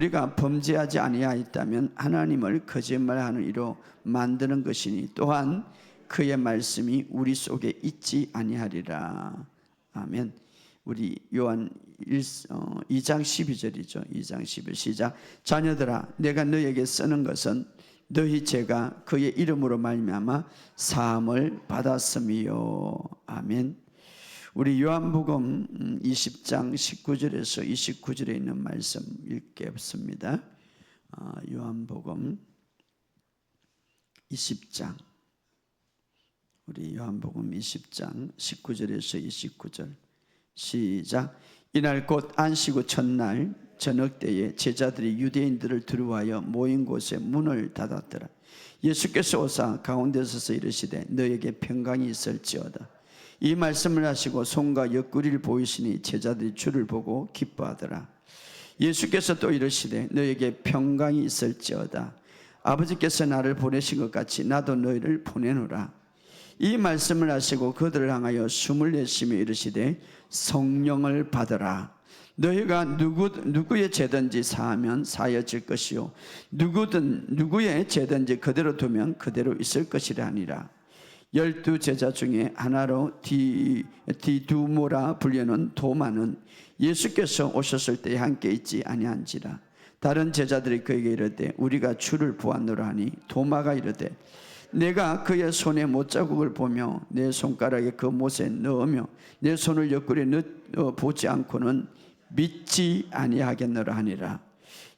우리가 범죄하지 아니하였다면 하나님을 거짓말하는 이로 만드는 것이니 또한 그의 말씀이 우리 속에 있지 아니하리라. 아멘. 우리 요한 2장 12절이죠. 2장 12절 시작. 자녀들아, 내가 너에게 쓰는 것은 너희 죄가 그의 이름으로 말미암아 사함을 받았음이요. 아멘. 우리 요한복음 20장 19절에서 29절에 있는 말씀 읽겠습니다. 요한복음 20장, 우리 요한복음 20장 19절에서 29절 시작. 이날 곧 안식 후 첫날 저녁 때에 제자들이 유대인들을 두려워하여 모인 곳에 문을 닫았더라. 예수께서 오사 가운데 서서 이르시되 너에게 평강이 있을지어다. 이 말씀을 하시고 손과 옆구리를 보이시니 제자들이 주를 보고 기뻐하더라. 예수께서 또 이르시되 너에게 평강이 있을지어다. 아버지께서 나를 보내신 것 같이 나도 너희를 보내노라. 이 말씀을 하시고 그들을 향하여 숨을 내쉬며 이르시되 성령을 받으라. 너희가 누구의 죄든지 사하면 사여질 것이요 누구의 죄든지 그대로 두면 그대로 있을 것이라 하니라. 12 제자 중에 하나로 디두모라 불리는 도마는 예수께서 오셨을 때에 함께 있지 아니한지라. 다른 제자들이 그에게 이르되 우리가 주를 보았노라 하니 도마가 이르되 내가 그의 손에 못자국을 보며 내 손가락에 그 못에 넣으며 내 손을 옆구리에 넣어 보지 않고는 믿지 아니하겠노라 하니라.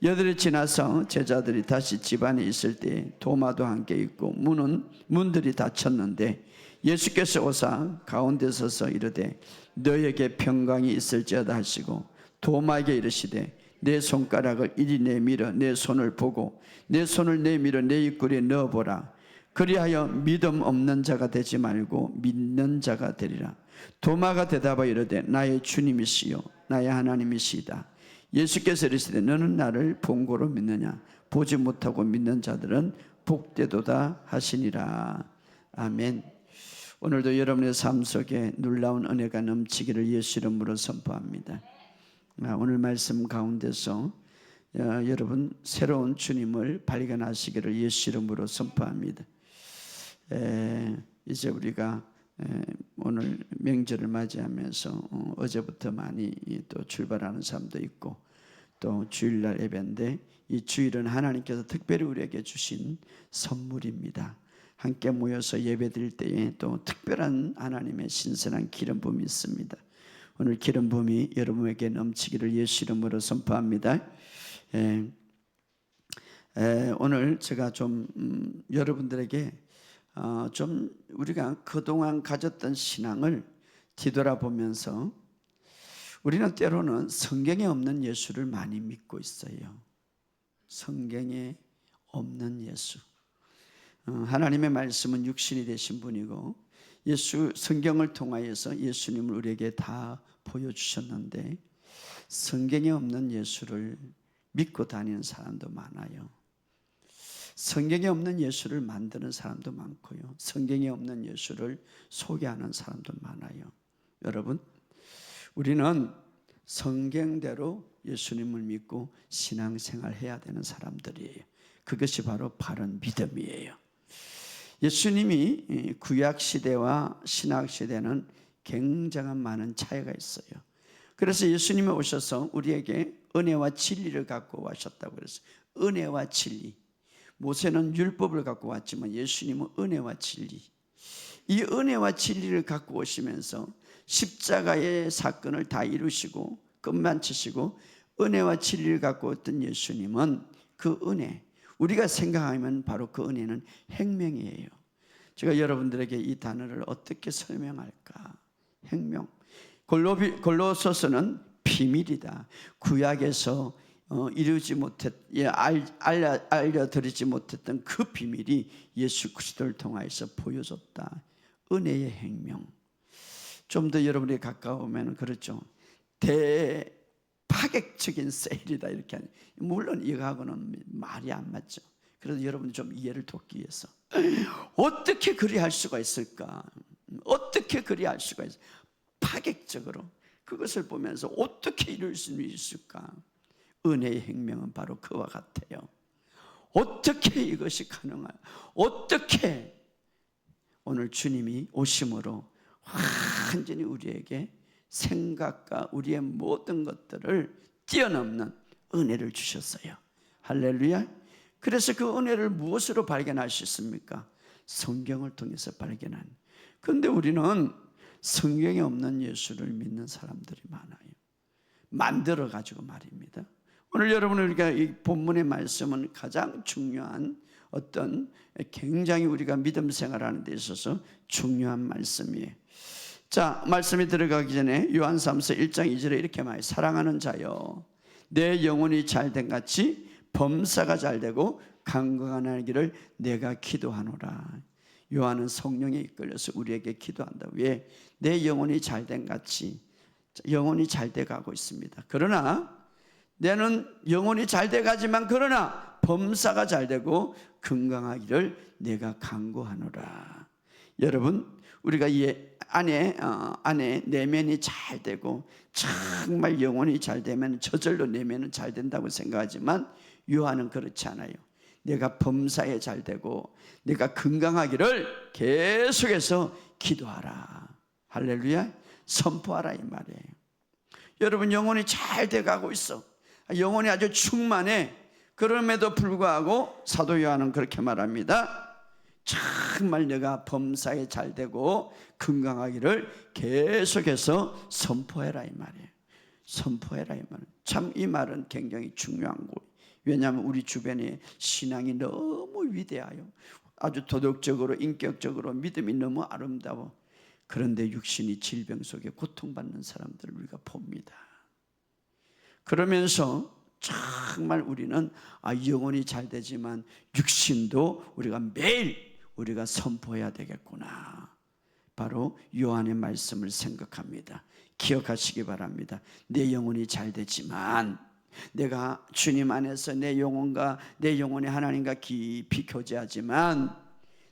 8일이 지나서 제자들이 다시 집 안에 있을 때 도마도 함께 있고 문들이 닫혔는데 예수께서 오사 가운데 서서 이르되 너에게 평강이 있을지어다 하시고 도마에게 이르시되 내 손가락을 이리 내밀어 내 손을 보고 내 손을 내밀어 내 입구리에 넣어보라. 그리하여 믿음 없는 자가 되지 말고 믿는 자가 되리라. 도마가 대답하여 이르되 나의 주님이시요 나의 하나님이시이다. 예수께서 이르시되 너는 나를 본고로 믿느냐? 보지 못하고 믿는 자들은 복되도다 하시니라. 아멘. 오늘도 여러분의 삶 속에 놀라운 은혜가 넘치기를 예수 이름으로 선포합니다. 오늘 말씀 가운데서 여러분 새로운 주님을 발견하시기를 예수 이름으로 선포합니다. 이제 우리가 오늘 명절을 맞이하면서 어제부터 많이 또 출발하는 사람도 있고 또 주일날 예배인데 이 주일은 하나님께서 특별히 우리에게 주신 선물입니다. 함께 모여서 예배드릴 때에 또 특별한 하나님의 신선한 기름 부음이 있습니다. 오늘 기름 부음이 여러분에게 넘치기를 예수 이름으로 선포합니다. 오늘 제가 좀 여러분들에게 좀 우리가 그동안 가졌던 신앙을 뒤돌아보면서 우리는 때로는 성경에 없는 예수를 많이 믿고 있어요. 성경에 없는 예수. 하나님의 말씀은 육신이 되신 분이고 성경을 통하여서 예수님을 우리에게 다 보여주셨는데 성경에 없는 예수를 믿고 다니는 사람도 많아요. 성경에 없는 예수를 만드는 사람도 많고요. 성경에 없는 예수를 소개하는 사람도 많아요. 여러분, 우리는 성경대로 예수님을 믿고 신앙생활 해야 되는 사람들이에요. 그것이 바로 바른 믿음이에요. 예수님이 구약시대와 신약시대는 굉장한 많은 차이가 있어요. 그래서 예수님이 오셔서 우리에게 은혜와 진리를 갖고 오셨다고 그랬어요. 은혜와 진리. 모세는 율법을 갖고 왔지만 예수님은 은혜와 진리. 이 은혜와 진리를 갖고 오시면서 십자가의 사건을 다 이루시고 끝마치시고 은혜와 진리를 갖고 왔던 예수님은 그 은혜, 우리가 생각하면 바로 그 은혜는 생명이에요. 제가 여러분들에게 이 단어를 어떻게 설명할까? 생명. 골로새서는 비밀이다. 구약에서 이루지 알려드리지 못했던 그 비밀이 예수 그리스도를 통하여서 보여줬다. 은혜의 생명. 좀 더 여러분이 가까우면 그렇죠. 대파격적인 세일이다 이렇게 하니 물론 이거하고는 말이 안 맞죠. 그래도 여러분이 좀 이해를 돕기 위해서 어떻게 그리할 수가 있을까? 어떻게 그리할 수가 있을까? 파격적으로 그것을 보면서 어떻게 이룰 수 있을까? 은혜의 행명은 바로 그와 같아요. 어떻게 이것이 가능해요? 어떻게 오늘 주님이 오심으로 완전히 우리에게 생각과 우리의 모든 것들을 뛰어넘는 은혜를 주셨어요. 할렐루야. 그래서 그 은혜를 무엇으로 발견할 수 있습니까? 성경을 통해서 발견한. 그런데 우리는 성경에 없는 예수를 믿는 사람들이 많아요. 만들어 가지고 말입니다. 오늘 여러분, 우리가 이 본문의 말씀은 가장 중요한 어떤 굉장히 우리가 믿음 생활하는 데 있어서 중요한 말씀이에요. 자, 말씀이 들어가기 전에 요한삼서 1장 2절에 이렇게 말해요. 사랑하는 자여, 내 영혼이 잘된 같이 범사가 잘되고 강건하기를 내가 기도하노라. 요한은 성령에 이끌려서 우리에게 기도한다. 왜? 내 영혼이 잘된 같이. 영혼이 잘돼 가고 있습니다. 그러나 내는 영혼이 잘돼 가지만 그러나 범사가 잘되고 건강하기를 내가 간구하노라. 여러분, 우리가 이 안에 내면이 잘되고 정말 영혼이 잘되면 저절로 내면은 잘된다고 생각하지만 요한은 그렇지 않아요. 내가 범사에 잘되고 내가 건강하기를 계속해서 기도하라. 할렐루야. 선포하라 이 말이에요. 여러분, 영혼이 잘 돼가고 있어. 영혼이 아주 충만해. 그럼에도 불구하고 사도 요한은 그렇게 말합니다. 정말 내가 범사에 잘 되고 건강하기를 계속해서 선포해라 이 말이에요. 선포해라 이 말은, 참 이 말은 굉장히 중요한 거예요. 왜냐하면 우리 주변에 신앙이 너무 위대해요. 아주 도덕적으로 인격적으로 믿음이 너무 아름다워. 그런데 육신이 질병 속에 고통받는 사람들을 우리가 봅니다. 그러면서 정말 우리는 영혼이 잘 되지만 육신도 우리가 매일 우리가 선포해야 되겠구나. 바로 요한의 말씀을 생각합니다. 기억하시기 바랍니다. 내 영혼이 잘 되지만 내가 주님 안에서 내 영혼과 내 영혼이 하나님과 깊이 교제하지만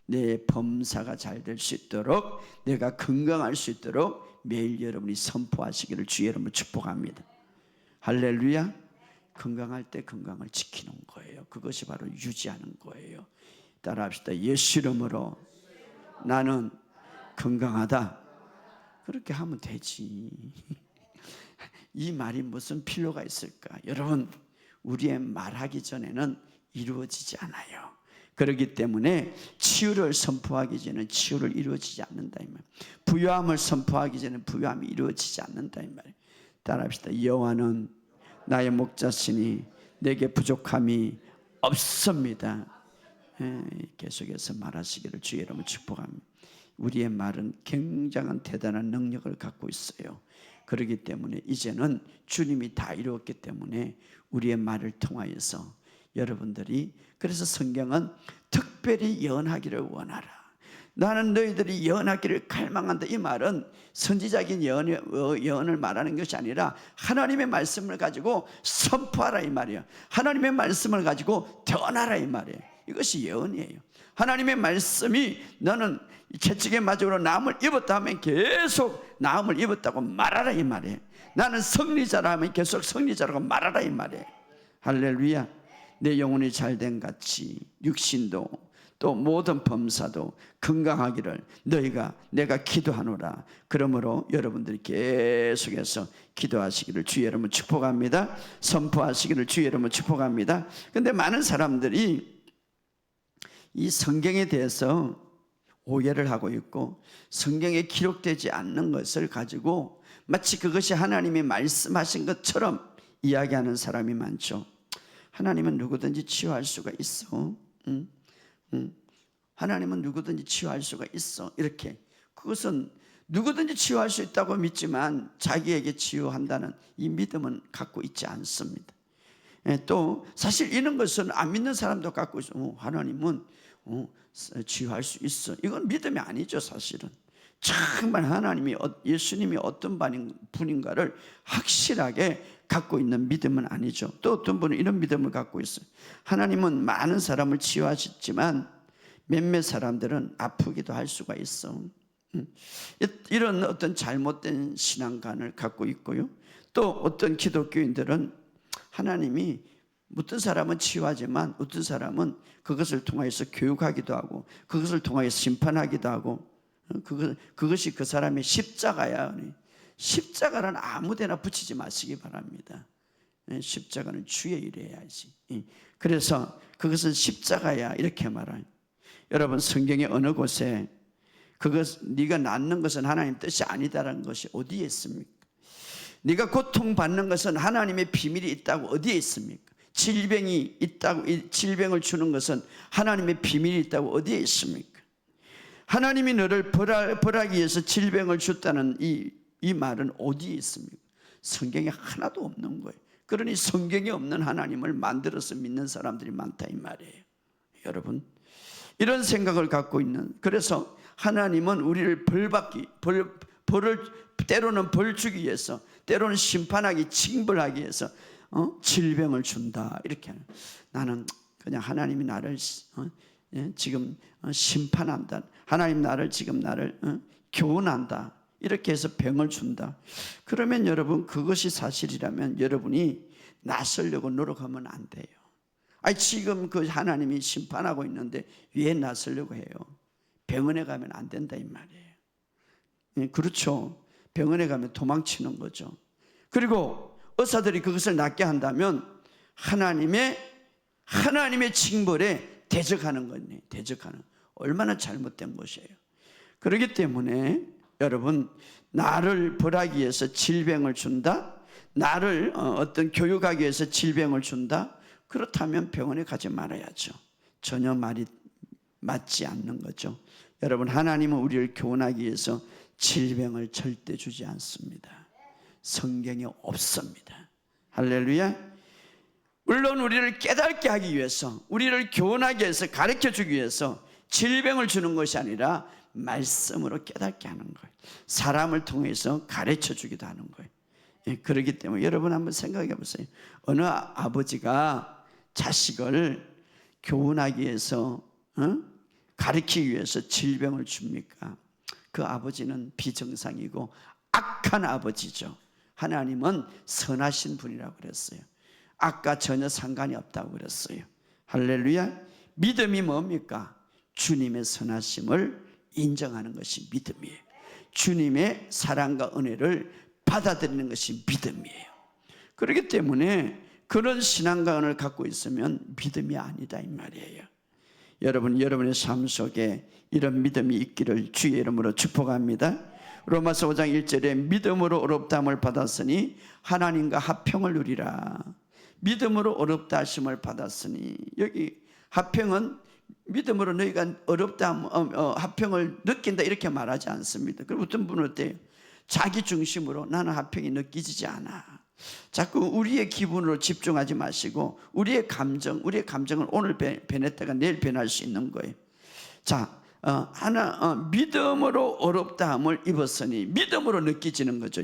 내 범사가 잘 될 수 있도록, 내가 건강할 수 있도록 매일 여러분이 선포하시기를 주의 이름으로 축복합니다. 할렐루야. 건강할 때 건강을 지키는 거예요. 그것이 바로 유지하는 거예요. 따라합시다. 예수 이름으로 나는 건강하다. 그렇게 하면 되지. 이 말이 무슨 필요가 있을까? 여러분, 우리의 말하기 전에는 이루어지지 않아요. 그렇기 때문에 치유를 선포하기 전에는 치유를 이루어지지 않는다 이 말. 부요함을 선포하기 전에는 부요함이 이루어지지 않는다 이 말. 따라합시다. 여호와는 나의 목자시니 내게 부족함이 없습니다. 계속해서 말하시기를 주의 이름으로 축복합니다. 우리의 말은 굉장한 대단한 능력을 갖고 있어요. 그렇기 때문에 이제는 주님이 다 이루었기 때문에 우리의 말을 통하여서 여러분들이, 그래서 성경은 특별히 예언하기를 원하라. 나는 너희들이 예언하기를 갈망한다. 이 말은 선지자적인 예언을 말하는 것이 아니라 하나님의 말씀을 가지고 선포하라 이 말이에요. 하나님의 말씀을 가지고 전하라 이 말이에요. 이것이 예언이에요. 하나님의 말씀이 너는 채찍에 맞으로 나음을 입었다 하면 계속 나음을 입었다고 말하라 이 말이에요. 나는 승리자라 하면 계속 승리자라고 말하라 이 말이에요. 할렐루야. 내 영혼이 잘된 같이 육신도 또 모든 범사도 건강하기를 내가 기도하노라. 그러므로 여러분들이 계속해서 기도하시기를 주의 이름으로 축복합니다. 선포하시기를 주의 이름으로 축복합니다. 그런데 많은 사람들이 이 성경에 대해서 오해를 하고 있고 성경에 기록되지 않는 것을 가지고 마치 그것이 하나님이 말씀하신 것처럼 이야기하는 사람이 많죠. 하나님은 누구든지 치유할 수가 있어. 하나님은 누구든지 치유할 수가 있어. 이렇게. 그것은 누구든지 치유할 수 있다고 믿지만 자기에게 치유한다는 이 믿음은 갖고 있지 않습니다. 또 사실 이런 것은 안 믿는 사람도 갖고 있어. 하나님은 치유할 수 있어. 이건 믿음이 아니죠. 사실은 정말 하나님이, 예수님이 어떤 분인가를 확실하게 갖고 있는 믿음은 아니죠. 또 어떤 분은 이런 믿음을 갖고 있어요. 하나님은 많은 사람을 치유하셨지만 몇몇 사람들은 아프기도 할 수가 있어. 이런 어떤 잘못된 신앙관을 갖고 있고요. 또 어떤 기독교인들은 하나님이 어떤 사람은 치유하지만 어떤 사람은 그것을 통하여서 교육하기도 하고 그것을 통하여서 심판하기도 하고 그것이 그 사람의 십자가야. 십자가는 아무데나 붙이지 마시기 바랍니다. 십자가는 주의 일해야지. 그래서 그것은 십자가야 이렇게 말해요. 여러분 성경의 어느 곳에 네가 낫는 것은 하나님 뜻이 아니다라는 것이 어디에 있습니까? 네가 고통받는 것은 하나님의 비밀이 있다고 어디에 있습니까? 질병이 있다고, 이 질병을 주는 것은 하나님의 비밀이 있다고 어디에 있습니까? 하나님이 너를 벌하기 위해서 질병을 줬다는 이 말은 어디에 있습니까? 성경에 하나도 없는 거예요. 그러니 성경에 없는 하나님을 만들어서 믿는 사람들이 많다 이 말이에요. 여러분 이런 생각을 갖고 있는, 그래서 하나님은 우리를 벌을 때로는 벌 주기 위해서, 때로는 심판하기, 징벌하기 위해서 질병을 준다 이렇게. 나는 그냥 하나님이 나를 지금 심판한다, 하나님 나를 교훈한다 이렇게 해서 병을 준다. 그러면 여러분 그것이 사실이라면 여러분이 낫으려고 노력하면 안 돼요. 지금 그 하나님이 심판하고 있는데 왜 낫으려고 해요? 병원에 가면 안 된다 이 말이에요. 그렇죠. 병원에 가면 도망치는 거죠. 그리고 의사들이 그것을 낫게 한다면 하나님의 징벌에 대적하는 거네. 대적하는, 얼마나 잘못된 것이에요. 그렇기 때문에 여러분 나를 벌하기 위해서 질병을 준다, 나를 어떤 교육하기 위해서 질병을 준다, 그렇다면 병원에 가지 말아야죠. 전혀 말이 맞지 않는 거죠. 여러분 하나님은 우리를 교훈하기 위해서 질병을 절대 주지 않습니다. 성경에 없습니다. 할렐루야. 물론 우리를 깨닫게 하기 위해서, 우리를 교훈하기 위해서, 가르쳐주기 위해서 질병을 주는 것이 아니라 말씀으로 깨닫게 하는 거예요. 사람을 통해서 가르쳐주기도 하는 거예요. 그렇기 때문에 여러분 한번 생각해 보세요. 어느 아버지가 자식을 교훈하기 위해서, 가르치기 위해서 질병을 줍니까? 그 아버지는 비정상이고 악한 아버지죠. 하나님은 선하신 분이라고 그랬어요. 악과 전혀 상관이 없다고 그랬어요. 할렐루야. 믿음이 뭡니까? 주님의 선하심을 인정하는 것이 믿음이에요. 주님의 사랑과 은혜를 받아들이는 것이 믿음이에요. 그렇기 때문에 그런 신앙관을 갖고 있으면 믿음이 아니다 이 말이에요. 여러분, 여러분의 삶 속에 이런 믿음이 있기를 주의 이름으로 축복합니다. 로마서 5장 1절에 믿음으로 어렵다함을 받았으니 하나님과 화평을 누리라. 믿음으로 어렵다 하심을 받았으니, 여기 화평은 믿음으로 너희가 화평을 느낀다 이렇게 말하지 않습니다. 그리고 어떤 분은 어때요? 자기 중심으로 나는 화평이 느끼지 않아. 자꾸 우리의 기분으로 집중하지 마시고 우리의 감정은 오늘 변했다가 내일 변할 수 있는 거예요. 자, 믿음으로 어렵다함을 입었으니, 믿음으로 느껴지는 거죠.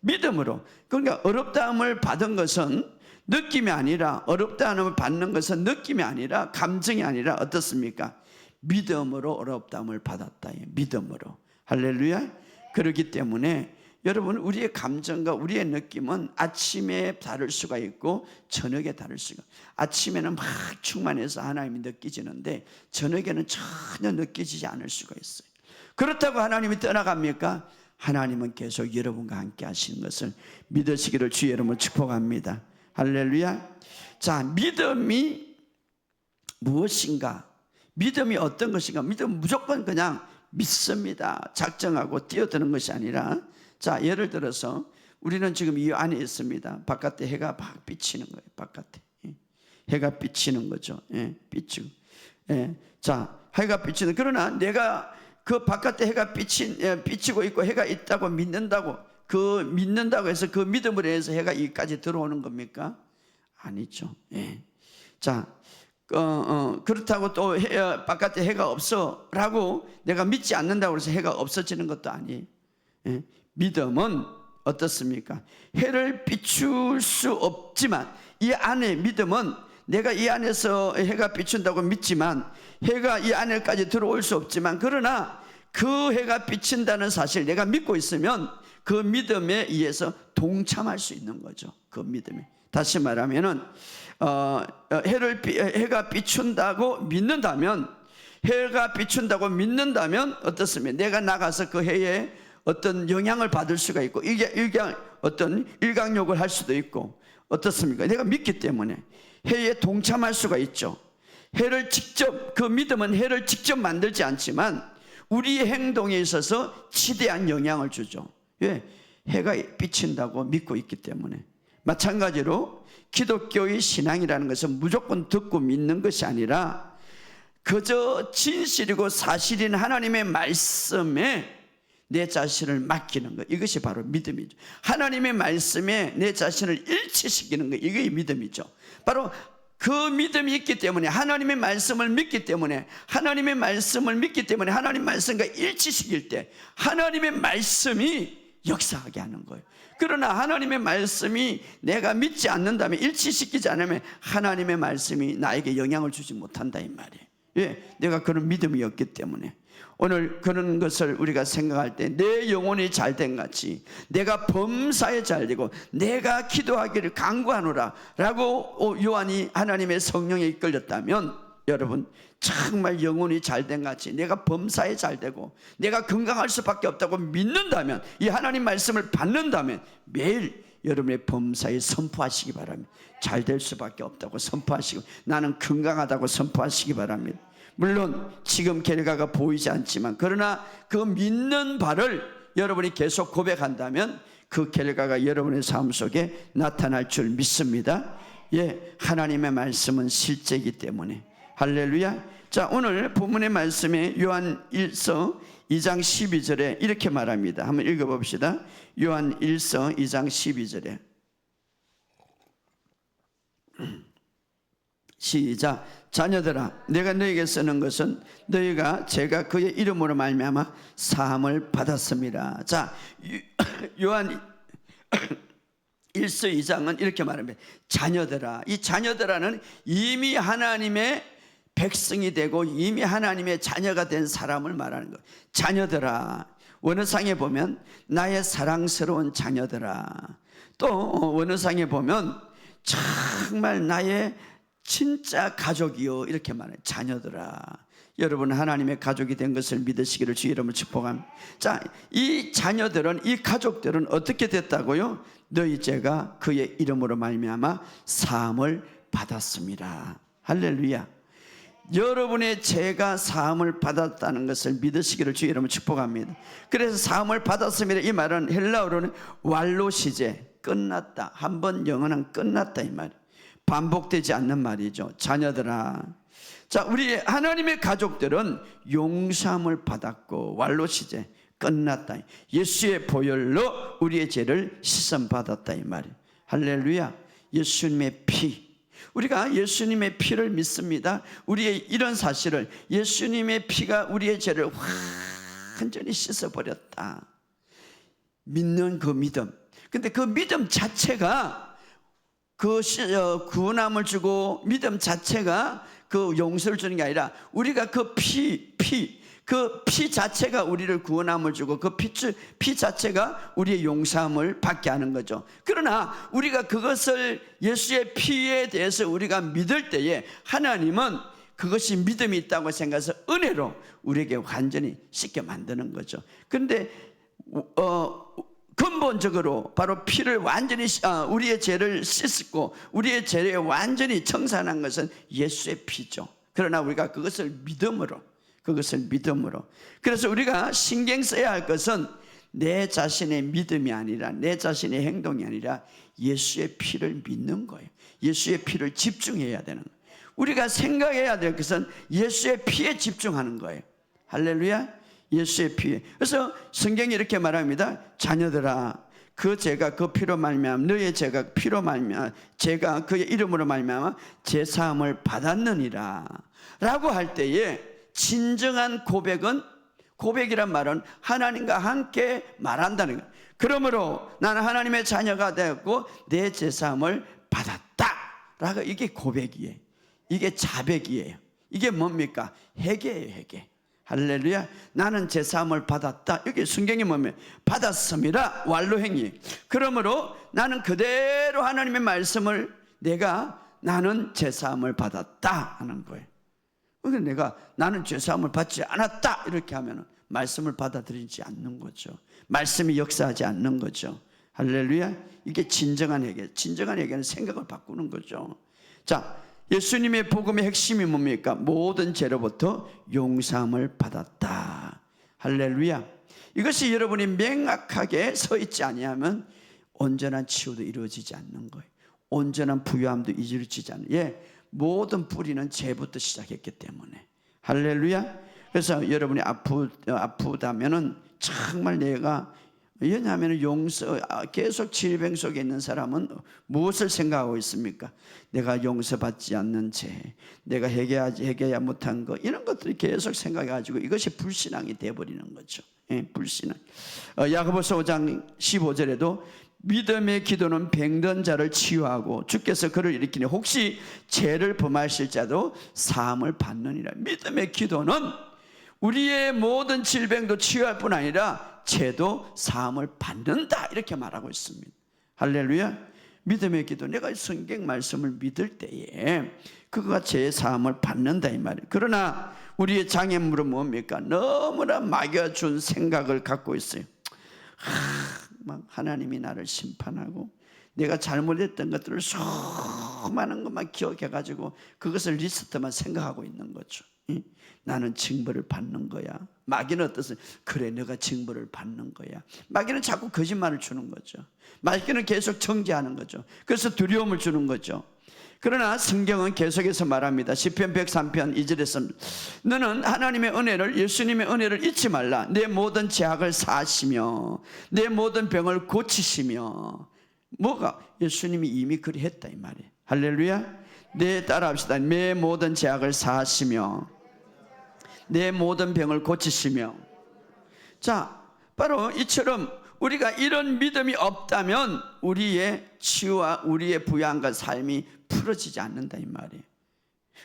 믿음으로. 그러니까 어렵다함을 받은 것은 느낌이 아니라, 어렵다함을 받는 것은 느낌이 아니라, 감정이 아니라 어떻습니까? 믿음으로 어렵다함을 받았다. 믿음으로. 할렐루야. 그렇기 때문에 여러분, 우리의 감정과 우리의 느낌은 아침에 다를 수가 있고 저녁에 다를 수가. 아침에는 막 충만해서 하나님이 느껴지는데 저녁에는 전혀 느껴지지 않을 수가 있어요. 그렇다고 하나님이 떠나갑니까? 하나님은 계속 여러분과 함께 하시는 것을 믿으시기를 주의 이름으로 축복합니다. 할렐루야. 자, 믿음이 무엇인가? 믿음이 어떤 것인가? 믿음은 무조건 그냥 믿습니다, 작정하고 뛰어드는 것이 아니라, 자, 예를 들어서 우리는 지금 이 안에 있습니다. 바깥에 해가 막 비치는 거예요. 바깥에 해가 비치는 거죠. 비치고. 자, 해가 비치는, 그러나 내가 그 바깥에 해가 비치고 있고 해가 있다고 믿는다고 해서 그 믿음으로 해서 해가 여기까지 들어오는 겁니까? 아니죠. 자, 그렇다고 또 바깥에 해가 없어라고 내가 믿지 않는다고 해서 해가 없어지는 것도 아니에요. 믿음은 어떻습니까? 해를 비출 수 없지만, 이 안에 믿음은 내가 이 안에서 해가 비춘다고 믿지만 해가 이 안에까지 들어올 수 없지만, 그러나 그 해가 비친다는 사실 내가 믿고 있으면 그 믿음에 의해서 동참할 수 있는 거죠. 그 믿음에 다시 말하면은 해가 비춘다고 믿는다면, 해가 비춘다고 믿는다면 어떻습니까? 내가 나가서 그 해에 어떤 영향을 받을 수가 있고, 어떤 일광욕을 할 수도 있고, 어떻습니까? 내가 믿기 때문에 해에 동참할 수가 있죠. 해를 직접, 그 믿음은 해를 직접 만들지 않지만 우리의 행동에 있어서 지대한 영향을 주죠. 왜? 해가 비친다고 믿고 있기 때문에. 마찬가지로 기독교의 신앙이라는 것은 무조건 듣고 믿는 것이 아니라 그저 진실이고 사실인 하나님의 말씀에 내 자신을 맡기는 것, 이것이 바로 믿음이죠. 하나님의 말씀에 내 자신을 일치시키는 것, 이게 믿음이죠. 바로 그 믿음이 있기 때문에, 하나님의 말씀을 믿기 때문에, 하나님의 말씀을 믿기 때문에 하나님 말씀과 일치시킬 때 하나님의 말씀이 역사하게 하는 거예요. 그러나 하나님의 말씀이 내가 믿지 않는다면, 일치시키지 않으면 하나님의 말씀이 나에게 영향을 주지 못한다, 이 말이에요. 왜? 내가 그런 믿음이 없기 때문에. 오늘 그런 것을 우리가 생각할 때 내 영혼이 잘된 같이, 내가 범사에 잘되고 내가 기도하기를 간구하노라 라고 요한이 하나님의 성령에 이끌렸다면, 여러분 정말 영혼이 잘된 같이 내가 범사에 잘되고 내가 건강할 수밖에 없다고 믿는다면, 이 하나님 말씀을 받는다면 매일 여러분의 범사에 선포하시기 바랍니다. 잘 될 수밖에 없다고 선포하시고, 나는 건강하다고 선포하시기 바랍니다. 물론 지금 결과가 보이지 않지만, 그러나 그 믿는 바를 여러분이 계속 고백한다면 그 결과가 여러분의 삶 속에 나타날 줄 믿습니다. 예, 하나님의 말씀은 실제이기 때문에. 할렐루야. 자, 오늘 본문의 말씀에 요한 1서 2장 12절에 이렇게 말합니다. 한번 읽어봅시다. 요한 1서 2장 12절에 시작. 자녀들아, 내가 너희에게 쓰는 것은 너희가 제가 그의 이름으로 말미암아 사함을 받았습니다. 자, 요한 1서 2장은 이렇게 말합니다. 자녀들아. 이 자녀들아는 이미 하나님의 백성이 되고 이미 하나님의 자녀가 된 사람을 말하는 거예요. 자녀들아. 원어상에 보면 나의 사랑스러운 자녀들아. 또 원어상에 보면 정말 나의 진짜 가족이요, 이렇게 말해요. 자녀들아. 여러분 하나님의 가족이 된 것을 믿으시기를 주의 이름으로 축복합니다. 자, 이 자녀들은, 이 가족들은 어떻게 됐다고요? 너희 죄가 그의 이름으로 말미암아 사함을 받았습니다. 할렐루야. 여러분의 죄가 사함을 받았다는 것을 믿으시기를 주의 이름으로 축복합니다. 그래서 사함을 받았습니다, 이 말은 헬라어로는 왈로시제, 끝났다, 한번 영원한 끝났다, 이 말. 반복되지 않는 말이죠. 자녀들아. 자, 우리 하나님의 가족들은 용서함을 받았고, 왈로시제, 끝났다, 예수의 보혈로 우리의 죄를 씻음받았다, 이 말이에요. 할렐루야. 예수님의 피, 우리가 예수님의 피를 믿습니다. 우리의 이런 사실을, 예수님의 피가 우리의 죄를 완전히 씻어버렸다, 믿는 그 믿음. 근데 그 믿음 자체가 그 구원함을 주고, 믿음 자체가 그 용서를 주는 게 아니라 우리가 그 피 자체가 우리를 구원함을 주고, 그 피 자체가 우리의 용서함을 받게 하는 거죠. 그러나 우리가 그것을, 예수의 피에 대해서 우리가 믿을 때에 하나님은 그것이 믿음이 있다고 생각해서 은혜로 우리에게 완전히 씻게 만드는 거죠. 그런데 근본적으로 바로 피를 완전히, 우리의 죄를 씻고 우리의 죄를 완전히 청산한 것은 예수의 피죠. 그러나 우리가 그것을 믿음으로, 그래서 우리가 신경 써야 할 것은 내 자신의 믿음이 아니라, 내 자신의 행동이 아니라 예수의 피를 믿는 거예요. 예수의 피를 집중해야 되는 거예요. 우리가 생각해야 될 것은 예수의 피에 집중하는 거예요. 할렐루야. 예수의 피에. 그래서 성경이 이렇게 말합니다. 자녀들아, 그 죄가 그 피로 말미암아, 너의 죄가 피로 말미암아, 죄가 그의 이름으로 말미암아 죄 사함을 받았느니라 라고 할 때에, 진정한 고백이란 말은 하나님과 함께 말한다는 거예요. 그러므로 나는 하나님의 자녀가 되었고 내 죄 사함을 받았다 라고, 이게 고백이에요. 이게 자백이에요. 이게 뭡니까? 회개예요, 회개. 할렐루야. 나는 제사함을 받았다. 여기 성경에 보면 받았음이라 완로행위. 그러므로 나는 그대로 하나님의 말씀을 나는 제사함을 받았다 하는 거예요. 그러니까 나는 제사함을 받지 않았다 이렇게 하면 말씀을 받아들이지 않는 거죠. 말씀이 역사하지 않는 거죠. 할렐루야. 이게 진정한 회개. 진정한 회개는 생각을 바꾸는 거죠. 자, 예수님의 복음의 핵심이 뭡니까? 모든 죄로부터 용서함을 받았다. 할렐루야. 이것이 여러분이 명확하게 서 있지 아니하면 온전한 치유도 이루어지지 않는 거예요. 온전한 부유함도 이루어지지 않는. 모든 뿌리는 죄부터 시작했기 때문에. 할렐루야. 그래서 여러분이 아프다면은 정말 왜냐하면 계속 질병 속에 있는 사람은 무엇을 생각하고 있습니까? 내가 용서받지 않는 죄, 내가 해결하지 못한 거, 이런 것들이 계속 생각해가지고 이것이 불신앙이 되어버리는 거죠. 불신앙. 야고보서 5장 15절에도 믿음의 기도는 병든 자를 치유하고 주께서 그를 일으키니 혹시 죄를 범하실 자도 사함을 받느니라. 믿음의 기도는 우리의 모든 질병도 치유할 뿐 아니라 죄도 사함을 받는다 이렇게 말하고 있습니다. 할렐루야. 믿음의 기도, 내가 성경 말씀을 믿을 때에 그가 죄 사함을 받는다 이 말이에요. 그러나 우리의 장애물은 뭡니까? 너무나 막여준 생각을 갖고 있어요. 막 하나님이 나를 심판하고 내가 잘못했던 것들을 수많은 것만 기억해가지고 그것을 리스트만 생각하고 있는 거죠. 나는 징벌을 받는 거야. 마귀는 어떻습니까? 그래, 너가 징벌을 받는 거야. 마귀는 자꾸 거짓말을 주는 거죠. 마귀는 계속 정죄하는 거죠. 그래서 두려움을 주는 거죠. 그러나 성경은 계속해서 말합니다. 시편 103편 2절에서 너는 하나님의 은혜를, 예수님의 은혜를 잊지 말라. 내 모든 죄악을 사하시며 내 모든 병을 고치시며. 뭐가? 예수님이 이미 그리 했다 이 말이에요. 할렐루야. 따라합시다. 내 모든 죄악을 사하시며 내 모든 병을 고치시며. 자, 바로 이처럼 우리가 이런 믿음이 없다면 우리의 치유와 우리의 부양과 삶이 풀어지지 않는다 이 말이에요.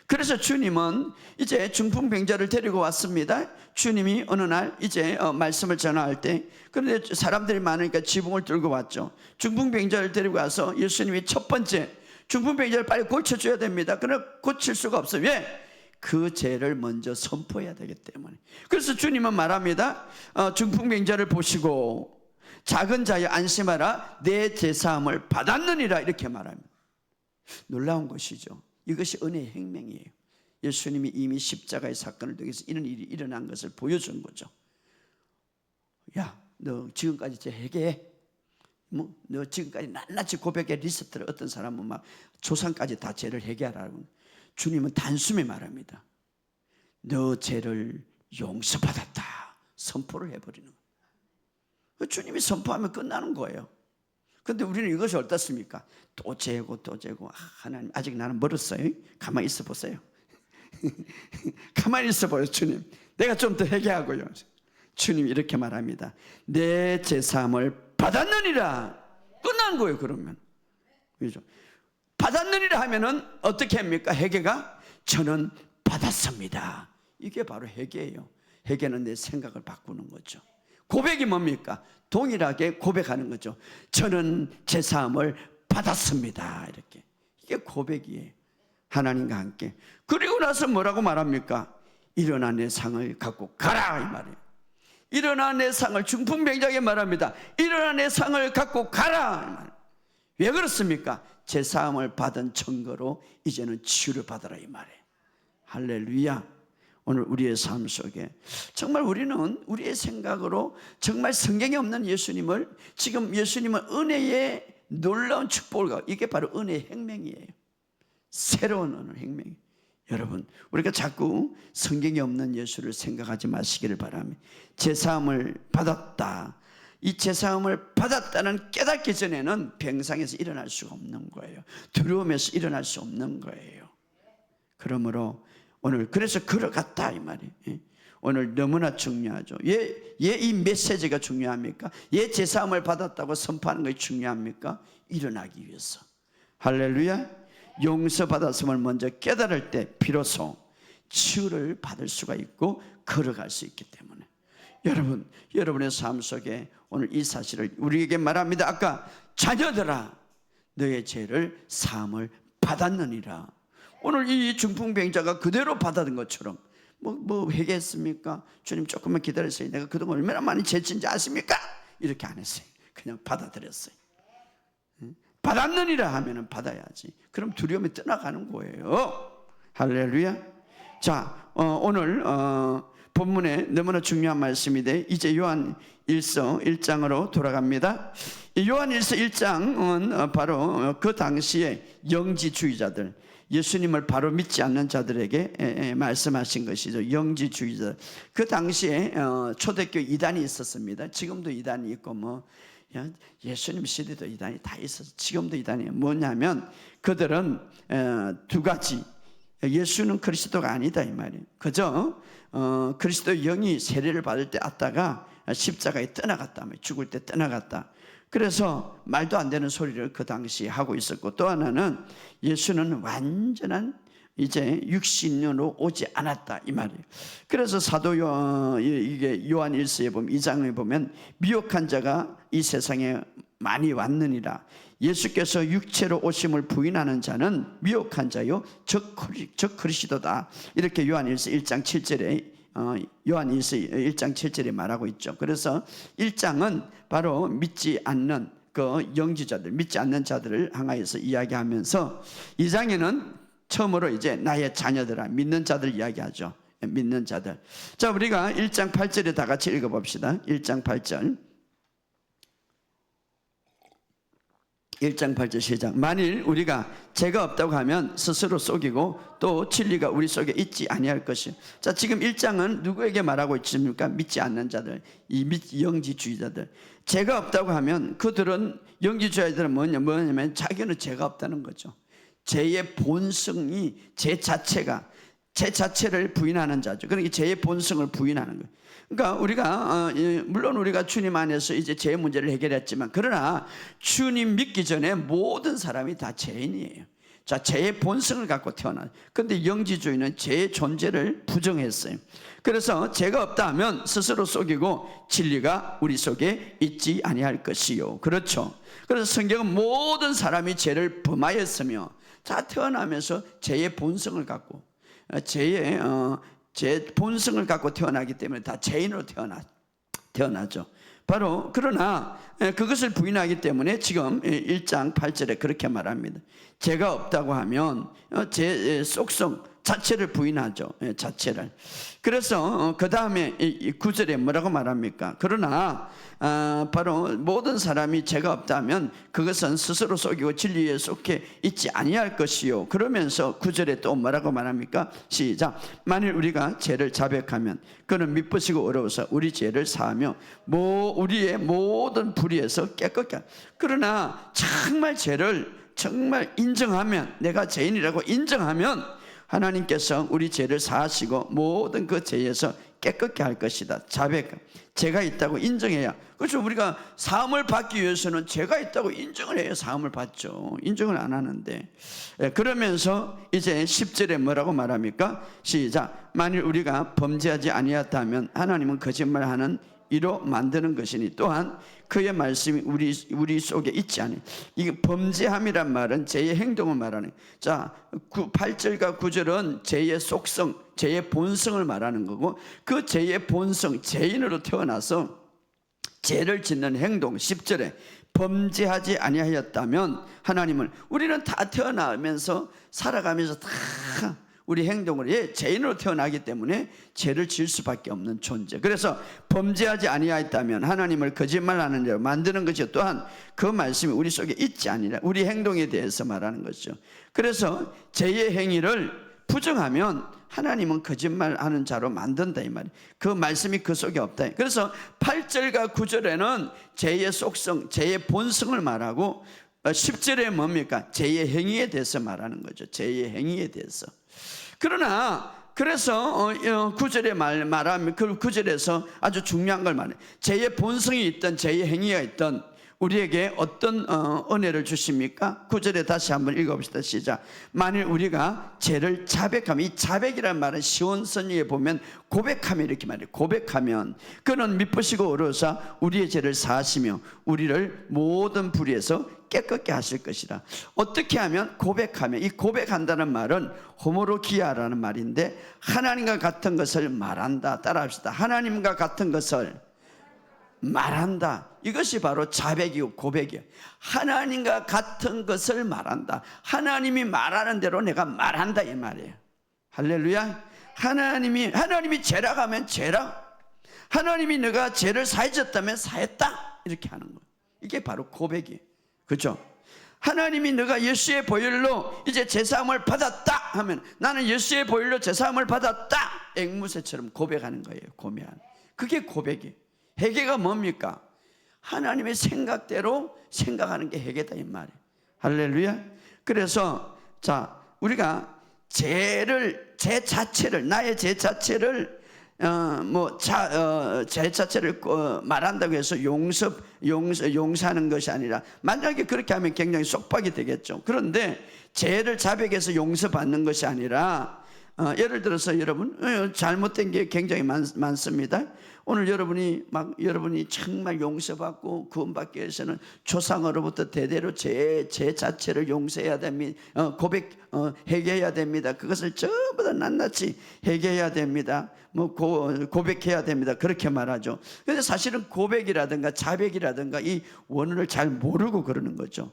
그래서 주님은 이제 중풍병자를 데리고 왔습니다. 주님이 어느 날 이제 말씀을 전할 때, 그런데 사람들이 많으니까 지붕을 들고 왔죠. 중풍병자를 데리고 와서 예수님이 첫 번째 중풍병자를 빨리 고쳐줘야 됩니다. 그러나 고칠 수가 없어요. 왜? 그 죄를 먼저 선포해야 되기 때문에. 그래서 주님은 말합니다. 중풍병자를 보시고 작은 자여 안심하라, 내 제사함을 받았느니라 이렇게 말합니다. 놀라운 것이죠. 이것이 은혜의 행명이에요. 예수님이 이미 십자가의 사건을 통해서 이런 일이 일어난 것을 보여준 거죠. 야, 너 지금까지 죄 회개해. 너 지금까지 낱낱이 고백의 리스트를 어떤 사람은 막 조상까지 다 죄를 회개하라고. 주님은 단숨에 말합니다. 너 죄를 용서받았다. 선포를 해버리는 거예요. 주님이 선포하면 끝나는 거예요. 그런데 우리는 이것이 어떻습니까? 또 죄고 또 죄고. 하나님 아직 나는 멀었어요. 가만히 있어 보세요. 가만히 있어 보세요. 주님, 내가 좀 더 회개하고요. 주님이 이렇게 말합니다. 내 제사함을 받았느니라. 끝난 거예요. 그러면 그렇죠? 받았느니라 하면은 어떻게 합니까? 회개가 저는 받았습니다. 이게 바로 회개예요. 회개는 내 생각을 바꾸는 거죠. 고백이 뭡니까? 동일하게 고백하는 거죠. 저는 제사함을 받았습니다. 이렇게. 이게 고백이에요. 하나님과 함께. 그리고 나서 뭐라고 말합니까? 일어나 내 상을 갖고 가라 이 말이에요. 일어나 내 상을, 중풍병자에게 말합니다. 일어나 내 상을 갖고 가라 이 말이에요. 왜 그렇습니까? 제사함을 받은 증거로 이제는 치유를 받아라 이 말이에요. 할렐루야. 오늘 우리의 삶 속에 정말 우리는 우리의 생각으로 정말 성경에 없는 예수님을, 지금 예수님은 은혜의 놀라운 축복을, 이게 바로 은혜의 행명이에요. 새로운 은혜의 행명. 여러분, 우리가 자꾸 성경에 없는 예수를 생각하지 마시기를 바랍니다. 제사함을 받았다. 이 제사함을 받았다는 깨닫기 전에는 병상에서 일어날 수가 없는 거예요. 두려움에서 일어날 수 없는 거예요. 그러므로 오늘 그래서 걸어갔다 이 말이에요. 오늘 너무나 중요하죠. 이 메시지가 중요합니까? 제사함을 받았다고 선포하는 것이 중요합니까? 일어나기 위해서. 할렐루야. 용서받았음을 먼저 깨달을 때 비로소 치유를 받을 수가 있고 걸어갈 수 있기 때문에 여러분의 삶 속에 오늘 이 사실을 우리에게 말합니다. 아까 자녀들아 너의 죄를 사함을 받았느니라. 오늘 이 중풍병자가 그대로 받아든 것처럼 뭐 회개했습니까? 주님 조금만 기다렸어요. 내가 그동안 얼마나 많이 죄진지 아십니까? 이렇게 안 했어요. 그냥 받아들였어요. 받았느니라 하면은 받아야지. 그럼 두려움이 떠나가는 거예요. 할렐루야. 자, 오늘 본문에 너무나 중요한 말씀인데 이제 요한 1장으로 돌아갑니다. 요한 1장은 바로 그 당시에 영지주의자들, 예수님을 바로 믿지 않는 자들에게 말씀하신 것이죠. 영지주의자. 그 당시에 초대교 이단이 있었습니다. 지금도 이단이 있고 예수님 시대도 이단이 다 있어서 지금도 이단이 뭐냐면 그들은 두 가지. 예수는 그리스도가 아니다 이 말이에요. 그저 그리스도 영이 세례를 받을 때 왔다가 십자가에 떠나갔다, 죽을 때 떠나갔다. 그래서 말도 안 되는 소리를 그 당시에 하고 있었고, 또 하나는 예수는 완전한 이제 육신으로 오지 않았다 이 말이에요. 그래서 사도 이게 요한 1서에 보면 2장에 보면 미혹한 자가 이 세상에 많이 왔느니라. 예수께서 육체로 오심을 부인하는 자는 미혹한 자요 적 그리스도다. 이렇게 요한 1장 7절에 요한 1장 7절에 말하고 있죠. 그래서 1장은 바로 믿지 않는 그 영지자들, 믿지 않는 자들을 향하여서 이야기하면서 2장에는 처음으로 이제 나의 자녀들아, 믿는 자들 이야기하죠. 믿는 자들. 자, 우리가 1장 8절에 다 같이 읽어봅시다. 1장 8절. 1장 8절 시작. 만일 우리가 죄가 없다고 하면 스스로 속이고 또 진리가 우리 속에 있지 아니할 것이요. 자, 지금 1장은 누구에게 말하고 있습니까? 믿지 않는 자들, 이 영지주의자들. 죄가 없다고 하면 그들은, 영지주의자들은 뭐냐면 자기는 죄가 없다는 거죠. 죄의 본성이 죄 자체를 부인하는 자죠. 그러니까 죄의 본성을 부인하는 거예요. 그러니까 우리가 물론 우리가 주님 안에서 이제 죄의 문제를 해결했지만, 그러나 주님 믿기 전에 모든 사람이 다 죄인이에요. 자, 죄의 본성을 갖고 태어나요. 그런데 영지주의는 죄의 존재를 부정했어요. 그래서 죄가 없다 하면 스스로 속이고 진리가 우리 속에 있지 아니할 것이요. 그렇죠. 그래서 성경은 모든 사람이 죄를 범하였으며, 다 태어나면서 죄의 본성을 갖고 제 본성을 갖고 태어나기 때문에 다 죄인으로 태어나죠. 바로 그러나 그것을 부인하기 때문에 지금 1장 8절에 그렇게 말합니다. 죄가 없다고 하면 제 속성 자체를 부인하죠. 자체를. 그래서 그 다음에 9절에 뭐라고 말합니까? 그러나 바로 모든 사람이 죄가 없다면 그것은 스스로 속이고 진리에 속해 있지 아니할 것이요. 그러면서 9절에 또 뭐라고 말합니까? 시작. 만일 우리가 죄를 자백하면 그는 미쁘시고 어려워서 우리 죄를 사하며 우리의 모든 불의에서 깨끗게. 그러나 정말 죄를 정말 인정하면, 내가 죄인이라고 인정하면 하나님께서 우리 죄를 사하시고 모든 그 죄에서 깨끗게 할 것이다. 자백, 죄가 있다고 인정해야. 그렇죠. 우리가 사함을 받기 위해서는 죄가 있다고 인정을 해야 사함을 받죠. 인정을 안 하는데. 그러면서 이제 10절에 뭐라고 말합니까? 시작. 만일 우리가 범죄하지 아니었다면 하나님은 거짓말하는 이로 만드는 것이니 또한 그의 말씀이 우리 속에 있지 않니. 이게 범죄함이란 말은 죄의 행동을 말하는. 자, 8절과 9절은 죄의 속성, 죄의 본성을 말하는 거고, 그 죄의 본성, 죄인으로 태어나서 죄를 짓는 행동, 10절에 범죄하지 아니하였다면 하나님은, 우리는 다 태어나면서 살아가면서 다 우리 행동을 죄인으로 태어나기 때문에 죄를 지을 수밖에 없는 존재. 그래서 범죄하지 아니하였다면 하나님을 거짓말하는 자로 만드는 것이요. 또한 그 말씀이 우리 속에 있지 아니라, 우리 행동에 대해서 말하는 것이죠. 그래서 죄의 행위를 부정하면 하나님은 거짓말하는 자로 만든다 이 말이에요. 그 말씀이 그 속에 없다. 그래서 8절과 9절에는 죄의 속성, 죄의 본성을 말하고 10절에 뭡니까? 죄의 행위에 대해서 말하는 거죠. 죄의 행위에 대해서. 그러나 그래서 9절에 말하면 그 9절에서 아주 중요한 걸 말해요. 죄의 본성이 있던, 죄의 행위가 있던, 우리에게 어떤 은혜를 주십니까? 9절에 다시 한번 읽어봅시다. 시작. 만일 우리가 죄를 자백하면, 이 자백이라는 말은 시온선지에 보면 고백하면 이렇게 말해요. 고백하면 그는 미쁘시고 어려서 우리의 죄를 사하시며 우리를 모든 불의에서 깨끗게 하실 것이라. 어떻게 하면? 고백하면. 이 고백한다는 말은 호모로기아라는 말인데 하나님과 같은 것을 말한다. 따라합시다. 하나님과 같은 것을 말한다. 이것이 바로 자백이고 고백이에요. 하나님과 같은 것을 말한다. 하나님이 말하는 대로 내가 말한다 이 말이에요. 할렐루야. 하나님이 죄라 하면 죄라, 하나님이 내가 죄를 사해졌다면 사했다 이렇게 하는 거예요. 이게 바로 고백이에요. 그렇죠? 하나님이 내가 예수의 보혈로 이제 제사함을 받았다 하면 나는 예수의 보혈로 제사함을 받았다, 앵무새처럼 고백하는 거예요. 고백하는. 그게 고백이에요. 회개가 뭡니까? 하나님의 생각대로 생각하는 게 회개다 이 말이에요. 할렐루야. 그래서 자, 우리가 제 자체를, 나의 제 자체를 제 자체를 말한다고 해서 용서하는 것이 아니라, 만약에 그렇게 하면 굉장히 속박이 되겠죠. 그런데 죄를 자백해서 용서받는 것이 아니라, 예를 들어서 여러분 잘못된 게 굉장히 많습니다. 오늘 여러분이 정말 용서받고 구원받기 위해서는 조상으로부터 대대로 제 자체를 용서해야 됩니다. 회개해야 됩니다. 그것을 전부 다 낱낱이 회개해야 됩니다. 고백해야 됩니다. 그렇게 말하죠. 그런데 사실은 고백이라든가 자백이라든가 이 원어를 잘 모르고 그러는 거죠.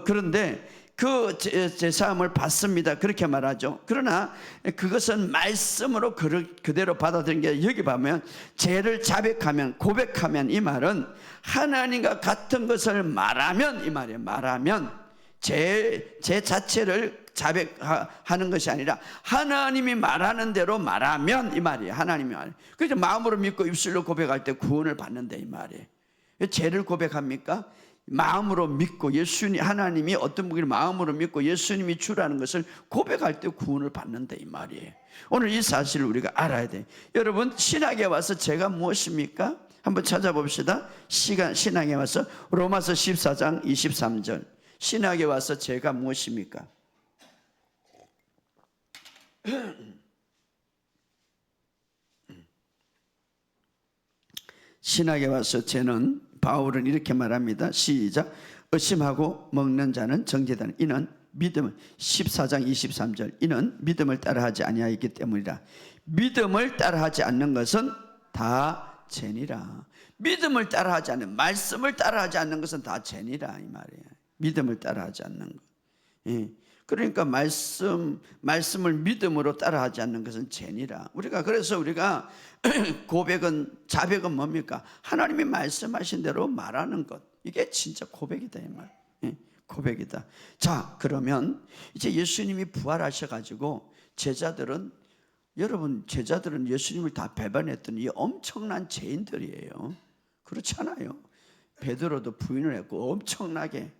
그런데 그 제사함을 받습니다. 그렇게 말하죠. 그러나 그것은 말씀으로 그대로 받아들인 게, 여기 보면 죄를 자백하면, 고백하면, 이 말은 하나님과 같은 것을 말하면 이 말이에요. 말하면 제 자체를 자백하는 것이 아니라 하나님이 말하는 대로 말하면 이 말이에요. 하나님이 말해요. 그래서 마음으로 믿고 입술로 고백할 때 구원을 받는다 이 말이에요. 죄를 고백합니까? 마음으로 믿고 하나님이 어떤 분을 마음으로 믿고 예수님이 주라는 것을 고백할 때 구원을 받는다 이 말이에요. 오늘 이 사실을 우리가 알아야 돼. 여러분, 신학에 와서 죄가 무엇입니까? 한번 찾아봅시다. 신학에 와서 로마서 14장 23절. 신학에 와서 죄가 무엇입니까? 신학에 와서 죄는, 바울은 이렇게 말합니다. 시작. 의심하고 먹는 자는 정죄되는 이는 믿음을, 14장 23절, 이는 믿음을 따라하지 아니하였기 때문이라. 믿음을 따라하지 않는 것은 다 죄니라. 믿음을 따라하지 않는, 말씀을 따라하지 않는 것은 다 죄니라 이 말이에요. 믿음을 따라하지 않는 것. 그러니까 말씀을 믿음으로 따라하지 않는 것은 죄니라. 그래서 우리가 고백은, 자백은 뭡니까? 하나님이 말씀하신 대로 말하는 것. 이게 진짜 고백이다 이 말. 고백이다. 자, 그러면 이제 예수님이 부활하셔가지고 제자들은 예수님을 다 배반했던 이 엄청난 죄인들이에요. 그렇지 않아요? 베드로도 부인을 했고 엄청나게.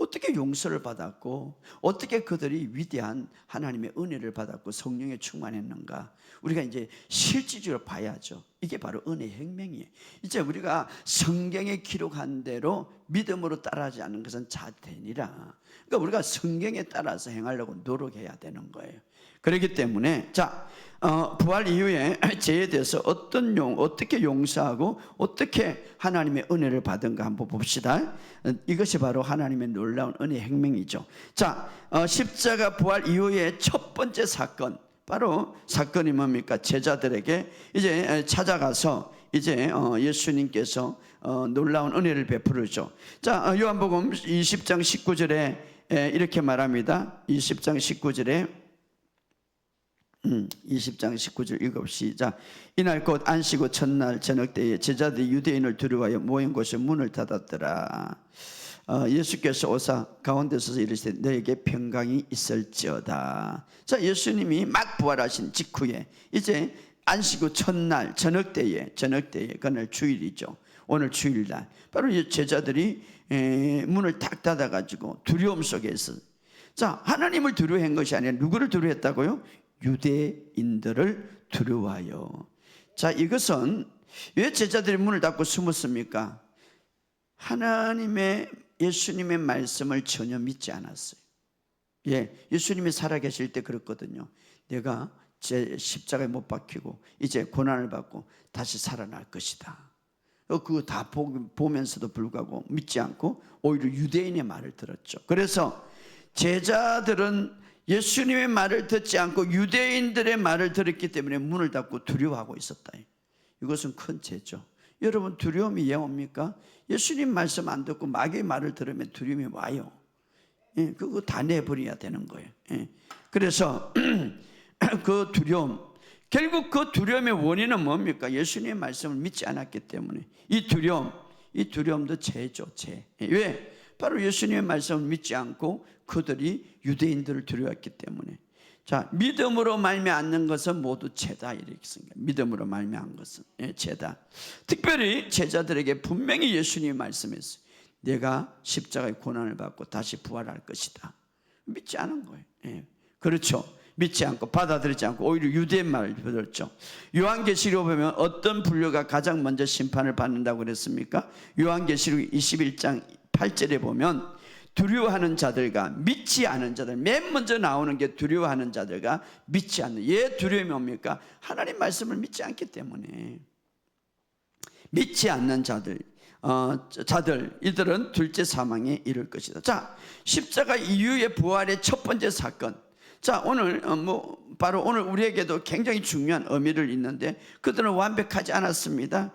어떻게 용서를 받았고 어떻게 그들이 위대한 하나님의 은혜를 받았고 성령에 충만했는가, 우리가 이제 실질적으로 봐야죠. 이게 바로 은혜의 혁명이에요. 이제 우리가 성경에 기록한 대로 믿음으로 따라하지 않는 것은 자퇴니라. 그러니까 우리가 성경에 따라서 행하려고 노력해야 되는 거예요. 그렇기 때문에 부활 이후에 죄에 대해서 어떻게 용서하고 어떻게 하나님의 은혜를 받은가 한번 봅시다. 이것이 바로 하나님의 놀라운 은혜의 혁명이죠. 십자가 부활 이후에 첫 번째 사건, 바로 사건이 뭡니까? 제자들에게 이제 찾아가서 이제 예수님께서 놀라운 은혜를 베푸르죠. 요한복음 20장 19절에 이렇게 말합니다. 20장 19절 읽읍시다. 이날 곧 안식 첫날 저녁 때에 제자들이 유대인을 두려워하여 모인 곳에 문을 닫았더라. 예수께서 오사 가운데 서서 이르시되 너에게 평강이 있을지어다. 예수님이 막 부활하신 직후에 이제 안식 후 첫날 저녁 때에 그날 주일이죠. 오늘 주일날 바로 제자들이 문을 탁 닫아가지고 두려움 속에서, 하나님을 두려워한 것이 아니라 누구를 두려워했다고요? 유대인들을 두려워하여. 이것은 왜 제자들이 문을 닫고 숨었습니까? 예수님의 말씀을 전혀 믿지 않았어요. 예수님이 살아계실 때 그랬거든요. 내가 제 십자가에 못 박히고 이제 고난을 받고 다시 살아날 것이다. 그거 다 보면서도 불구하고 믿지 않고 오히려 유대인의 말을 들었죠. 그래서 제자들은 예수님의 말을 듣지 않고 유대인들의 말을 들었기 때문에 문을 닫고 두려워하고 있었다. 이것은 큰 죄죠. 여러분, 두려움이 왜 옵니까? 예수님 말씀 안 듣고 마귀의 말을 들으면 두려움이 와요. 그거 다 내버려야 되는 거예요. 그래서 그 두려움, 결국 그 두려움의 원인은 뭡니까? 예수님의 말씀을 믿지 않았기 때문에. 이 두려움도 죄죠, 죄. 왜? 바로 예수님의 말씀을 믿지 않고 그들이 유대인들을 두려워했기 때문에. 자, 믿음으로 말미암는 것은 모두 죄다 이렇게 씁니다. 믿음으로 말미암은 것은 죄다. 특별히 제자들에게 분명히 예수님이 말씀했어요. 내가 십자가의 고난을 받고 다시 부활할 것이다. 믿지 않은 거예요. 그렇죠. 믿지 않고 받아들이지 않고 오히려 유대인 말을 들었죠. 요한계시록 보면 어떤 분류가 가장 먼저 심판을 받는다고 그랬습니까? 요한계시록 21장 8절에 보면 두려워하는 자들과 믿지 않은 자들, 맨 먼저 나오는 게 두려워하는 자들과 믿지 않는. 왜 두려움이 옵니까? 하나님 말씀을 믿지 않기 때문에. 믿지 않는 자들 이들은 둘째 사망에 이를 것이다. 자, 십자가 이후의 부활의 첫 번째 사건. 자, 오늘 바로 오늘 우리에게도 굉장히 중요한 의미를 있는데, 그들은 완벽하지 않았습니다.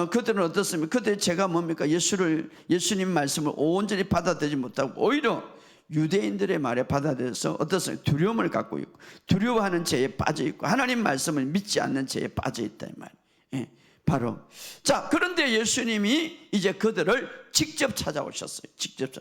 그들은 어떻습니까? 그들의 죄가 뭡니까? 예수님 말씀을 온전히 받아들이지 못하고 오히려 유대인들의 말에 받아들여서 어떻습니까? 두려움을 갖고 있고, 두려워하는 죄에 빠져 있고, 하나님 말씀을 믿지 않는 죄에 빠져 있다 이 말이에요. 바로. 자, 그런데 예수님이 이제 그들을 직접 찾아오셨어요. 직접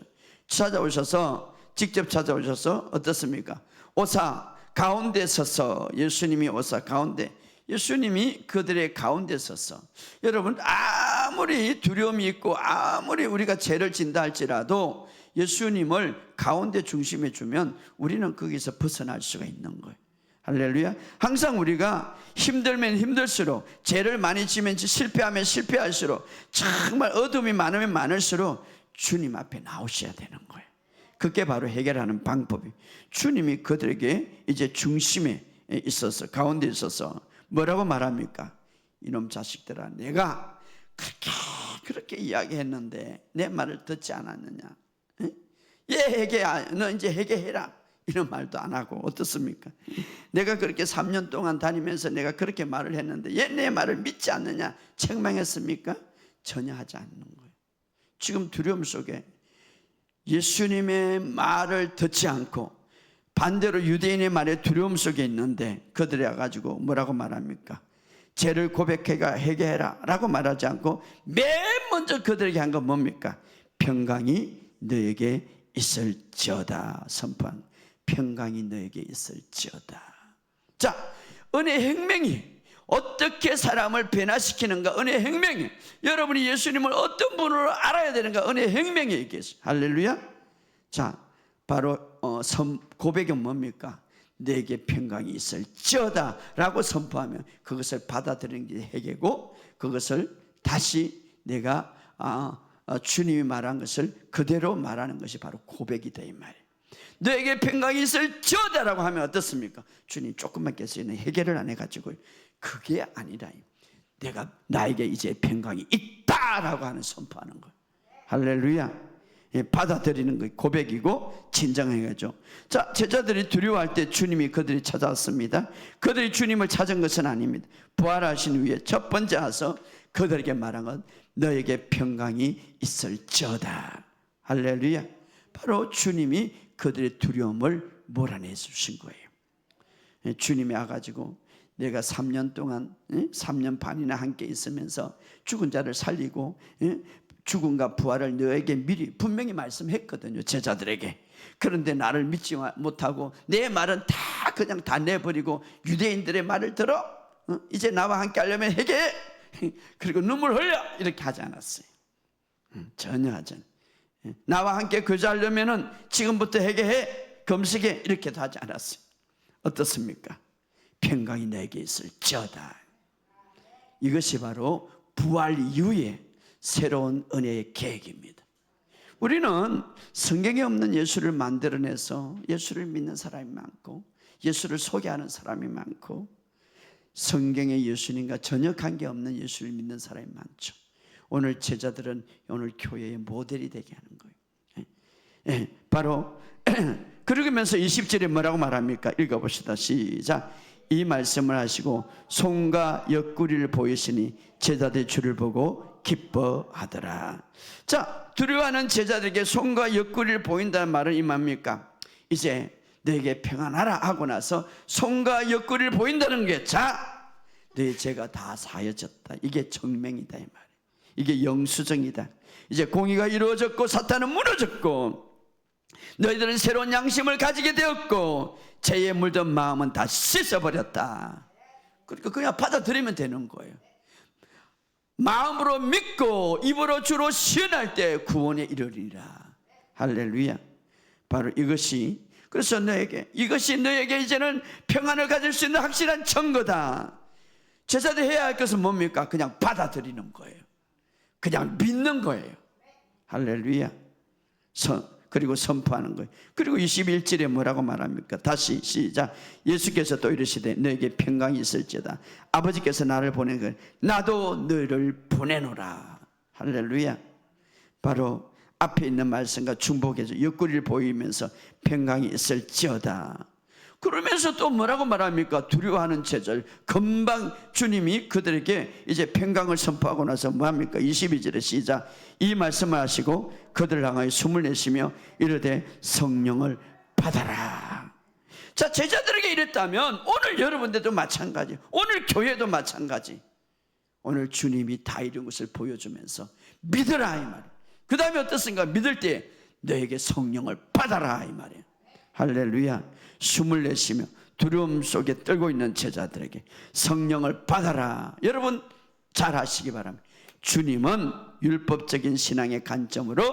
찾아오셔서 어떻습니까? 오사 가운데 서서, 예수님이 오사 가운데, 예수님이 그들의 가운데 서서. 여러분, 아무리 두려움이 있고 아무리 우리가 죄를 진다 할지라도 예수님을 가운데 중심에 주면 우리는 거기서 벗어날 수가 있는 거예요. 할렐루야. 항상 우리가 힘들면 힘들수록, 죄를 많이 지면 실패하면 실패할수록, 정말 어둠이 많으면 많을수록 주님 앞에 나오셔야 되는 거예요. 그게 바로 해결하는 방법이. 주님이 그들에게 이제 중심에 있어서, 가운데 있어서 뭐라고 말합니까? 이놈 자식들아, 내가 그렇게 이야기했는데 내 말을 듣지 않았느냐? 너 이제 회개해라, 이런 말도 안 하고. 어떻습니까? 내가 그렇게 3년 동안 다니면서 내가 그렇게 말을 했는데 얘 내 말을 믿지 않느냐? 책망했습니까? 전혀 하지 않는 거예요. 지금 두려움 속에 예수님의 말을 듣지 않고 반대로 유대인의 말에 두려움 속에 있는데, 그들이 와가지고 뭐라고 말합니까? 죄를 고백해가 회개해라 라고 말하지 않고 맨 먼저 그들에게 한 건 뭡니까? 평강이 너에게 있을지어다 선포한. 평강이 너에게 있을지어다. 자, 은혜 혁명이 어떻게 사람을 변화시키는가? 은혜 혁명이. 여러분이 예수님을 어떤 분으로 알아야 되는가? 은혜 혁명이 있겠어요. 할렐루야. 자, 바로 고백은 뭡니까? 내게 평강이 있을지어다 라고 선포하면 그것을 받아들이는 게 회개고, 그것을 다시 내가 주님이 말한 것을 그대로 말하는 것이 바로 고백이다 이 말이에요. 너에게 평강이 있을지어다 라고 하면 어떻습니까? 주님 조금만 계시는 해결을 안 해가지고, 그게 아니라 내가 나에게 이제 평강이 있다라고 하는 선포하는 거예요. 할렐루야. 받아들이는 거 고백이고 진정한 거죠. 자, 제자들이 두려워할 때 주님이 그들이 찾아왔습니다. 그들이 주님을 찾은 것은 아닙니다. 부활하신 후에 첫 번째 와서 그들에게 말한 건 너에게 평강이 있을지어다. 할렐루야. 바로 주님이 그들의 두려움을 몰아내 주신 거예요. 주님이 와가지고 내가 3년 동안 3년 반이나 함께 있으면서 죽은 자를 살리고 죽음과 부활을 너에게 미리 분명히 말씀했거든요, 제자들에게. 그런데 나를 믿지 못하고 내 말은 다 그냥 다 내버리고 유대인들의 말을 들어 이제 나와 함께 하려면 회개해, 그리고 눈물 흘려, 이렇게 하지 않았어요. 전혀 하지 않아요. 나와 함께 거주하려면 지금부터 회개해, 금식해, 이렇게도 하지 않았어요. 어떻습니까? 평강이 내게 있을지어다. 이것이 바로 부활 이후에 새로운 은혜의 계획입니다. 우리는 성경에 없는 예수를 만들어내서 예수를 믿는 사람이 많고 예수를 소개하는 사람이 많고 성경의 예수님과 전혀 관계없는 예수를 믿는 사람이 많죠. 오늘 제자들은 오늘 교회의 모델이 되게 하는 거예요. 바로 그러면서 20절에 뭐라고 말합니까? 읽어봅시다. 시작. 이 말씀을 하시고 손과 옆구리를 보이시니 제자들이 주를 보고 기뻐하더라. 자, 두려워하는 제자들에게 손과 옆구리를 보인다는 말은 이 뭡니까? 이제 너에게 평안하라 하고 나서 손과 옆구리를 보인다는 게, 자, 너의 죄가 다 사여졌다. 이게 정명이다 이 말이에요. 이게 영수증이다. 이제 공의가 이루어졌고 사탄은 무너졌고 너희들은 새로운 양심을 가지게 되었고 죄에 물든 마음은 다 씻어버렸다. 그러니까 그냥 받아들이면 되는 거예요. 마음으로 믿고 입으로 주로 시인할 때 구원에 이르리라. 할렐루야. 바로 이것이, 그래서 이것이 너에게 이제는 평안을 가질 수 있는 확실한 증거다. 제자들 해야 할 것은 뭡니까? 그냥 받아들이는 거예요. 그냥 믿는 거예요. 할렐루야. 그리고 선포하는 거예요. 그리고 21절에 뭐라고 말합니까? 다시 시작. 예수께서 또 이르시되 너에게 평강이 있을지어다. 아버지께서 나를 보낸 걸 나도 너를 보내노라. 할렐루야. 바로 앞에 있는 말씀과 중복해서 옆구리를 보이면서 평강이 있을지어다. 그러면서 또 뭐라고 말합니까? 두려워하는 제자들, 금방 주님이 그들에게 이제 평강을 선포하고 나서 뭐합니까? 22절에 시작. 이 말씀을 하시고 그들을 향하여 숨을 내쉬며 이르되 성령을 받아라. 자, 제자들에게 이랬다면 오늘 여러분들도 마찬가지, 오늘 교회도 마찬가지. 오늘 주님이 다 이룬 것을 보여주면서 믿으라 이 말이에요. 그 다음에 어떻습니까? 믿을 때 너에게 성령을 받아라 이 말이에요. 할렐루야. 숨을 내쉬며 두려움 속에 떨고 있는 제자들에게 성령을 받아라. 여러분 잘 아시기 바랍니다. 주님은 율법적인 신앙의 관점으로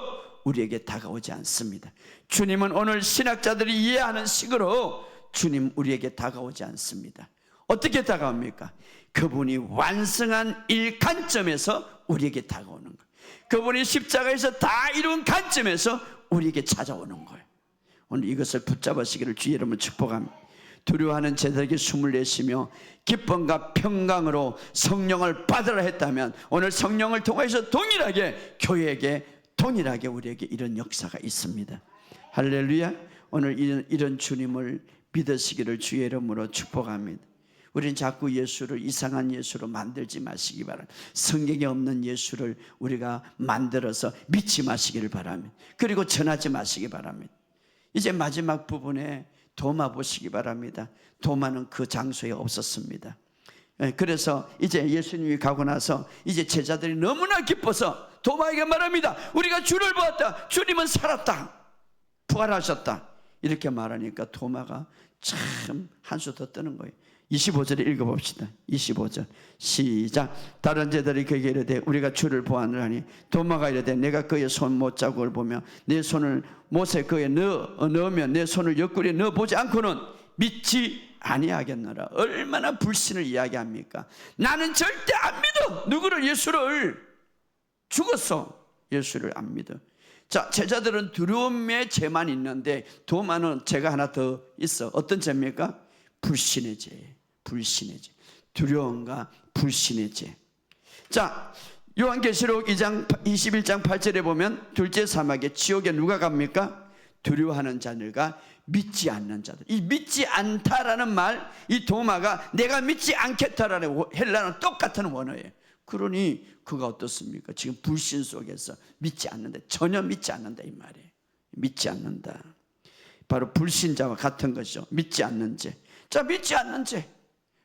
우리에게 다가오지 않습니다. 주님은 오늘 신학자들이 이해하는 식으로 주님 우리에게 다가오지 않습니다. 어떻게 다가옵니까? 그분이 완성한 일 관점에서 우리에게 다가오는 거예요. 그분이 십자가에서 다 이룬 관점에서 우리에게 찾아오는 거예요. 오늘 이것을 붙잡으시기를 주의 이름으로 축복합니다. 두려워하는 제자들에게 숨을 내쉬며 기쁨과 평강으로 성령을 받으라 했다면 오늘 성령을 통해서 동일하게 교회에게 동일하게 우리에게 이런 역사가 있습니다. 할렐루야. 오늘 이런 주님을 믿으시기를 주의 이름으로 축복합니다. 우리는 자꾸 예수를 이상한 예수로 만들지 마시기 바랍니다. 성경에 없는 예수를 우리가 만들어서 믿지 마시기를 바랍니다. 그리고 전하지 마시기 바랍니다. 이제 마지막 부분에 도마 보시기 바랍니다. 도마는 그 장소에 없었습니다. 그래서 이제 예수님이 가고 나서 이제 제자들이 너무나 기뻐서 도마에게 말합니다. 우리가 주를 보았다. 주님은 살았다. 부활하셨다. 이렇게 말하니까 도마가 참 한 수 더 뜨는 거예요. 25절에 읽어봅시다. 25절 시작. 다른 제자들이 그에게 이르되 우리가 주를 보았느니 도마가 이르되 내가 그의 손 못자국을 보며 내 손을 못에 그에 넣으면 내 손을 옆구리에 넣어보지 않고는 믿지 아니하겠노라. 얼마나 불신을 이야기합니까? 나는 절대 안 믿어. 누구를? 예수를. 죽었어. 예수를 안 믿어. 자, 제자들은 두려움의 죄만 있는데 도마는 죄가 하나 더 있어. 어떤 죄입니까? 불신의 죄. 불신의 죄. 두려움과 불신의 죄. 자, 요한계시록 21장 8절에 보면 둘째 사막에 지옥에 누가 갑니까? 두려워하는 자들과 믿지 않는 자들. 이 믿지 않다라는 말, 이 도마가 내가 믿지 않겠다라는 헬라는 똑같은 원어예요. 그러니 그가 어떻습니까? 지금 불신 속에서 믿지 않는다. 전혀 믿지 않는다 이 말이에요. 믿지 않는다. 바로 불신자와 같은 것이죠. 믿지 않는 죄. 자, 믿지 않는 죄.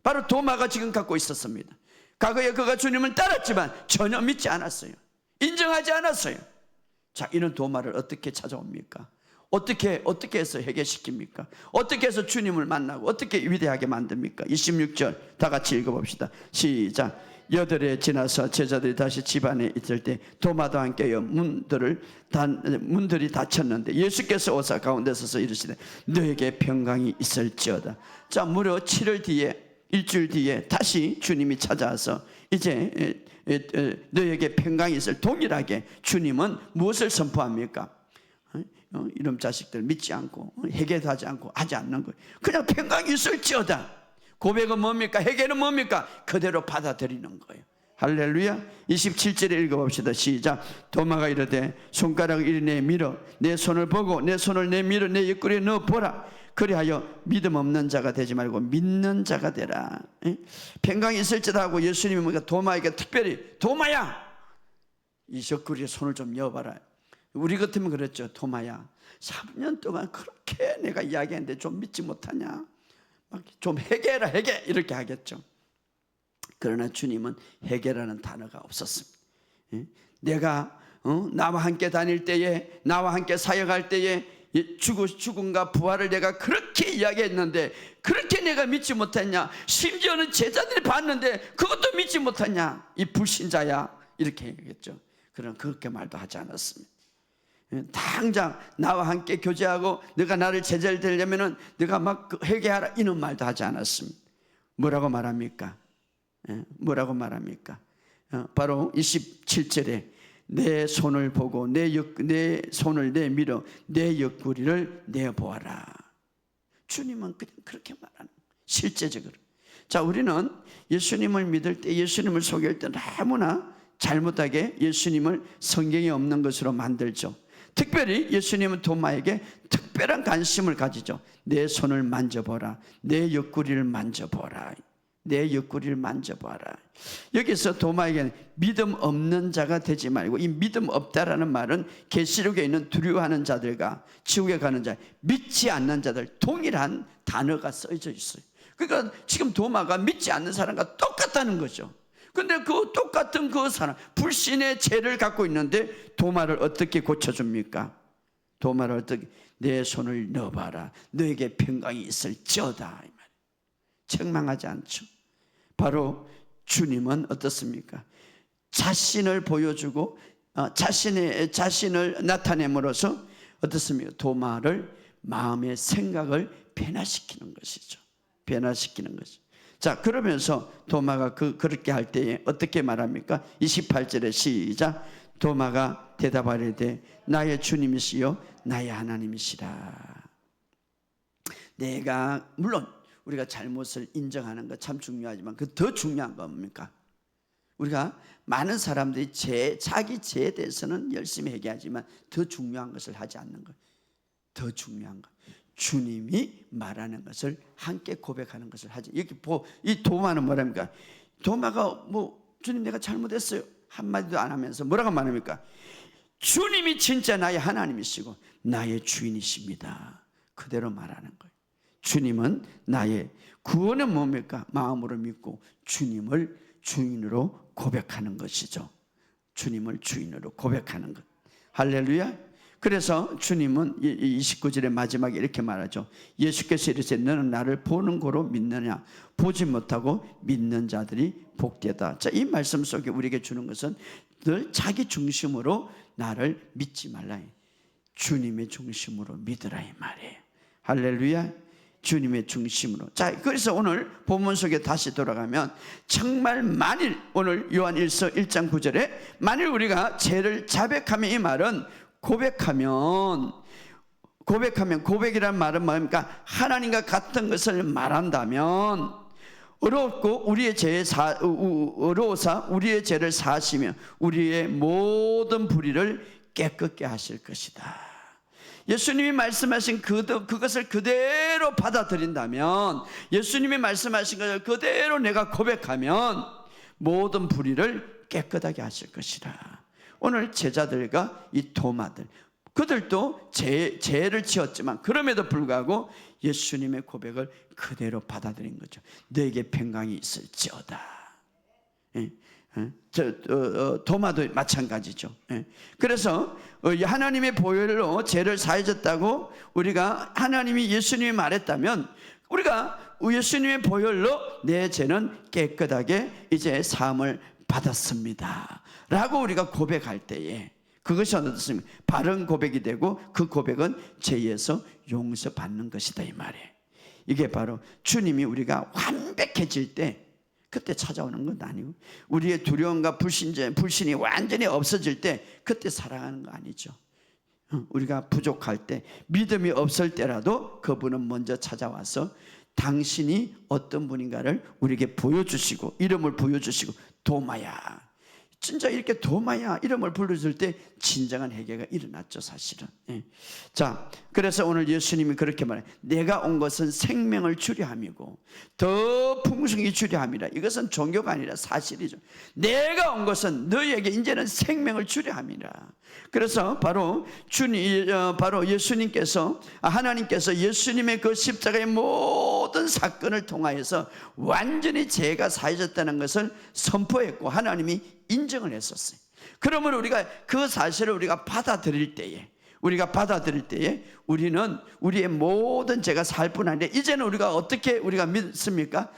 바로 도마가 지금 갖고 있었습니다. 과거에 그가 주님을 따랐지만 전혀 믿지 않았어요. 인정하지 않았어요. 자, 이런 도마를 어떻게 찾아옵니까? 어떻게 해서 해결시킵니까? 어떻게 해서 주님을 만나고 어떻게 위대하게 만듭니까? 26절 다 같이 읽어봅시다. 시작. 여덟에 지나서 제자들이 다시 집안에 있을 때 도마도 함께여 문들이 닫혔는데 예수께서 오사 가운데 서서 이르시되 너에게 평강이 있을지어다. 자, 무려 7일 뒤에, 일주일 뒤에 다시 주님이 찾아와서 이제 너에게 평강이 있을. 동일하게 주님은 무엇을 선포합니까? 이놈 자식들 믿지 않고 회개도 하지 않고 하지 않는 거예요. 그냥 평강이 있을지어다. 고백은 뭡니까? 회개는 뭡니까? 그대로 받아들이는 거예요. 할렐루야. 27절에 읽어봅시다. 시작. 도마가 이르되 손가락을 이리 내밀어 내 손을 보고 내 손을 내밀어 내 옆구리에 넣어보라. 그리하여 믿음 없는 자가 되지 말고 믿는 자가 되라. 평강이 있을지다 하고 예수님이 뭔가 도마에게 특별히 도마야 이 옆구리에 손을 좀 넣어봐라. 우리 같으면 그랬죠. 도마야 3년 동안 그렇게 내가 이야기했는데 좀 믿지 못하냐, 막 좀 회개해라 회개 이렇게 하겠죠. 그러나 주님은 회개라는 단어가 없었습니다. 내가 나와 함께 다닐 때에, 나와 함께 사역할 때에 죽음과 부활을 내가 그렇게 이야기했는데 그렇게 내가 믿지 못했냐, 심지어는 제자들이 봤는데 그것도 믿지 못했냐, 이 불신자야 이렇게 얘기했죠. 그러나 그렇게 말도 하지 않았습니다. 당장 나와 함께 교제하고 너가 나를 제자를 되려면은 네가 막 회개하라 이런 말도 하지 않았습니다. 뭐라고 말합니까? 뭐라고 말합니까? 바로 27절에 내 손을 보고 내 손을 내밀어 내 옆구리를 내보아라. 주님은 그냥 그렇게 말하는 거예요. 실제적으로. 자, 우리는 예수님을 믿을 때, 예수님을 소개할 때 너무나 잘못하게 예수님을 성경에 없는 것으로 만들죠. 특별히 예수님은 도마에게 특별한 관심을 가지죠. 내 손을 만져보라. 내 옆구리를 만져보라. 내 옆구리를 만져봐라. 여기서 도마에게는 믿음 없는 자가 되지 말고, 이 믿음 없다라는 말은 계시록에 있는 두려워하는 자들과 지옥에 가는 자, 믿지 않는 자들 동일한 단어가 써져 있어요. 그러니까 지금 도마가 믿지 않는 사람과 똑같다는 거죠. 근데 그 똑같은 그 사람, 불신의 죄를 갖고 있는데 도마를 어떻게 고쳐줍니까? 도마를 어떻게, 내 손을 넣어봐라. 너에게 평강이 있을지어다. 책망하지 않죠. 바로 주님은 어떻습니까? 자신을 보여주고 자신을 나타냄으로써 어떻습니까? 도마를, 마음의 생각을 변화시키는 것이죠. 변화시키는 것이죠. 자, 그러면서 도마가 그렇게 할 때에 어떻게 말합니까? 28절에 시작. 도마가 대답하려되 나의 주님이시여 나의 하나님이시라. 내가 물론 우리가 잘못을 인정하는 것 참 중요하지만 그 더 중요한 건 뭡니까? 우리가 많은 사람들이 자기 죄에 대해서는 열심히 얘기하지만 더 중요한 것을 하지 않는 것. 더 중요한 것. 주님이 말하는 것을 함께 고백하는 것을 하지. 여기 이 도마는 뭐랍니까? 도마가 주님 내가 잘못했어요 한마디도 안 하면서 뭐라고 말합니까? 주님이 진짜 나의 하나님이시고 나의 주인이십니다. 그대로 말하는 거예요. 주님은 나의 구원은 뭡니까? 마음으로 믿고 주님을 주인으로 고백하는 것이죠. 주님을 주인으로 고백하는 것. 할렐루야. 그래서 주님은 29절의 마지막에 이렇게 말하죠. 예수께서 이르시되 너는 나를 보는 고로 믿느냐? 보지 못하고 믿는 자들이 복되다. 자, 이 말씀 속에 우리에게 주는 것은 늘 자기 중심으로 나를 믿지 말라. 주님의 중심으로 믿으라 이 말이에요. 할렐루야. 주님의 중심으로. 자, 그래서 오늘 본문 속에 다시 돌아가면 정말 만일 오늘 요한 1장 9절에 만일 우리가 죄를 자백하면, 이 말은 고백이란 말은 뭡니까? 하나님과 같은 것을 말한다면 어렵고 어려워서 우리의 죄를 사하시며 우리의 모든 불의를 깨끗게 하실 것이다. 예수님이 말씀하신 그것을 그대로 받아들인다면, 예수님이 말씀하신 것을 그대로 내가 고백하면 모든 불의를 깨끗하게 하실 것이라. 오늘 제자들과 이 도마들, 그들도 죄를 지었지만 그럼에도 불구하고 예수님의 고백을 그대로 받아들인 거죠. 너에게 평강이 있을지어다. 도마도 마찬가지죠. 그래서 하나님의 보혈로 죄를 사해졌다고 우리가, 하나님이 예수님이 말했다면 우리가 예수님의 보혈로 내 죄는 깨끗하게 이제 사함을 받았습니다 라고 우리가 고백할 때에 그것이 어떻습니까? 바른 고백이 되고 그 고백은 죄에서 용서받는 것이다 이 말이에요. 이게 바로 주님이 우리가 완벽해질 때, 그때 찾아오는 건 아니고, 우리의 두려움과 불신이 완전히 없어질 때 그때 사랑하는 거 아니죠. 우리가 부족할 때, 믿음이 없을 때라도 그분은 먼저 찾아와서 당신이 어떤 분인가를 우리에게 보여주시고, 이름을 보여주시고, 도마야, 진짜 이렇게 도마야 이름을 불러줄 때 진정한 회개가 일어났죠, 사실은. 자, 그래서 오늘 예수님이 그렇게 말해요. 내가 온 것은 생명을 주려 함이고 더 풍성히 주려 함이라. 이것은 종교가 아니라 사실이죠. 내가 온 것은 너희에게 이제는 생명을 주려 함이라. 그래서 바로 예수님께서, 하나님께서 예수님의 그 십자가의 모든 사건을 통하여서 완전히 죄가 사해졌다는 것을 선포했고 하나님이 인정을 했었어요. 그러면 우리가 그 사실을 우리가 받아들일 때에 우리는 우리의 모든 죄가 살 뿐 아니라 이제는 우리가 어떻게 믿습니까?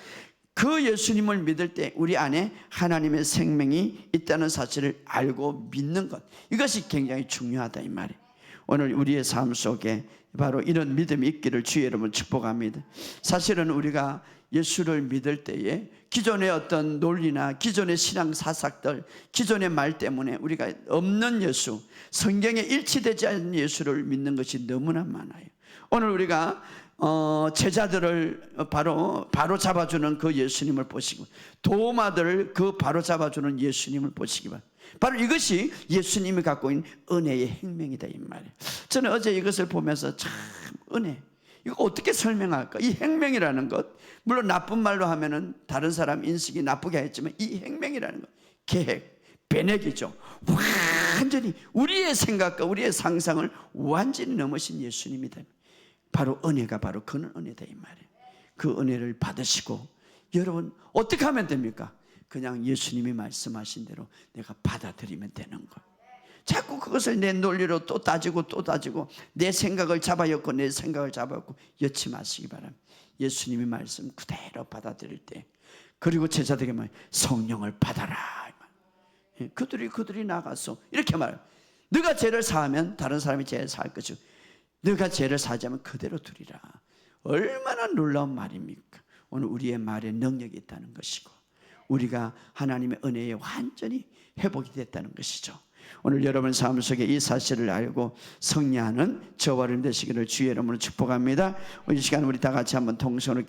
그 예수님을 믿을 때 우리 안에 하나님의 생명이 있다는 사실을 알고 믿는 것, 이것이 굉장히 중요하다 이 말이에요. 오늘 우리의 삶 속에 바로 이런 믿음이 있기를 주의 이름으로 축복합니다. 사실은 우리가 예수를 믿을 때에 기존의 어떤 논리나 기존의 신앙 사삭들, 기존의 말 때문에 우리가 없는 예수, 성경에 일치되지 않는 예수를 믿는 것이 너무나 많아요. 오늘 우리가 제자들을 바로 잡아주는 그 예수님을 보시고, 도마들을 그 바로 잡아주는 예수님을 보시기 바랍니다. 바로 이것이 예수님이 갖고 있는 은혜의 행명이다 이 말이에요. 저는 어제 이것을 보면서 참 은혜, 이거 어떻게 설명할까? 이 행명이라는 것, 물론 나쁜 말로 하면은 다른 사람 인식이 나쁘게 했지만 이 행명이라는 것, 계획, 배내기죠. 완전히 우리의 생각과 우리의 상상을 완전히 넘으신 예수님이다. 바로 은혜가 바로 그는 은혜다 이 말이에요. 그 은혜를 받으시고, 여러분 어떻게 하면 됩니까? 그냥 예수님이 말씀하신 대로 내가 받아들이면 되는 거예요. 자꾸 그것을 내 논리로 또 따지고 내 생각을 잡아였고 내 생각을 잡아였고 여치 마시기 바랍니다. 예수님의 말씀 그대로 받아들일 때, 그리고 제자들에게 말 성령을 받아라. 그들이 나가서 이렇게 말해요. 너가 죄를 사하면 다른 사람이 죄를 사할 것이고 너가 죄를 사지 않으면 그대로 두리라. 얼마나 놀라운 말입니까? 오늘 우리의 말에 능력이 있다는 것이고 우리가 하나님의 은혜에 완전히 회복이 됐다는 것이죠. 오늘 여러분 삶 속에 이 사실을 알고 승리하는 저와 여러분 되시기를 주의 이름으로 축복합니다. 이 시간 우리 다 같이 한번 통성으로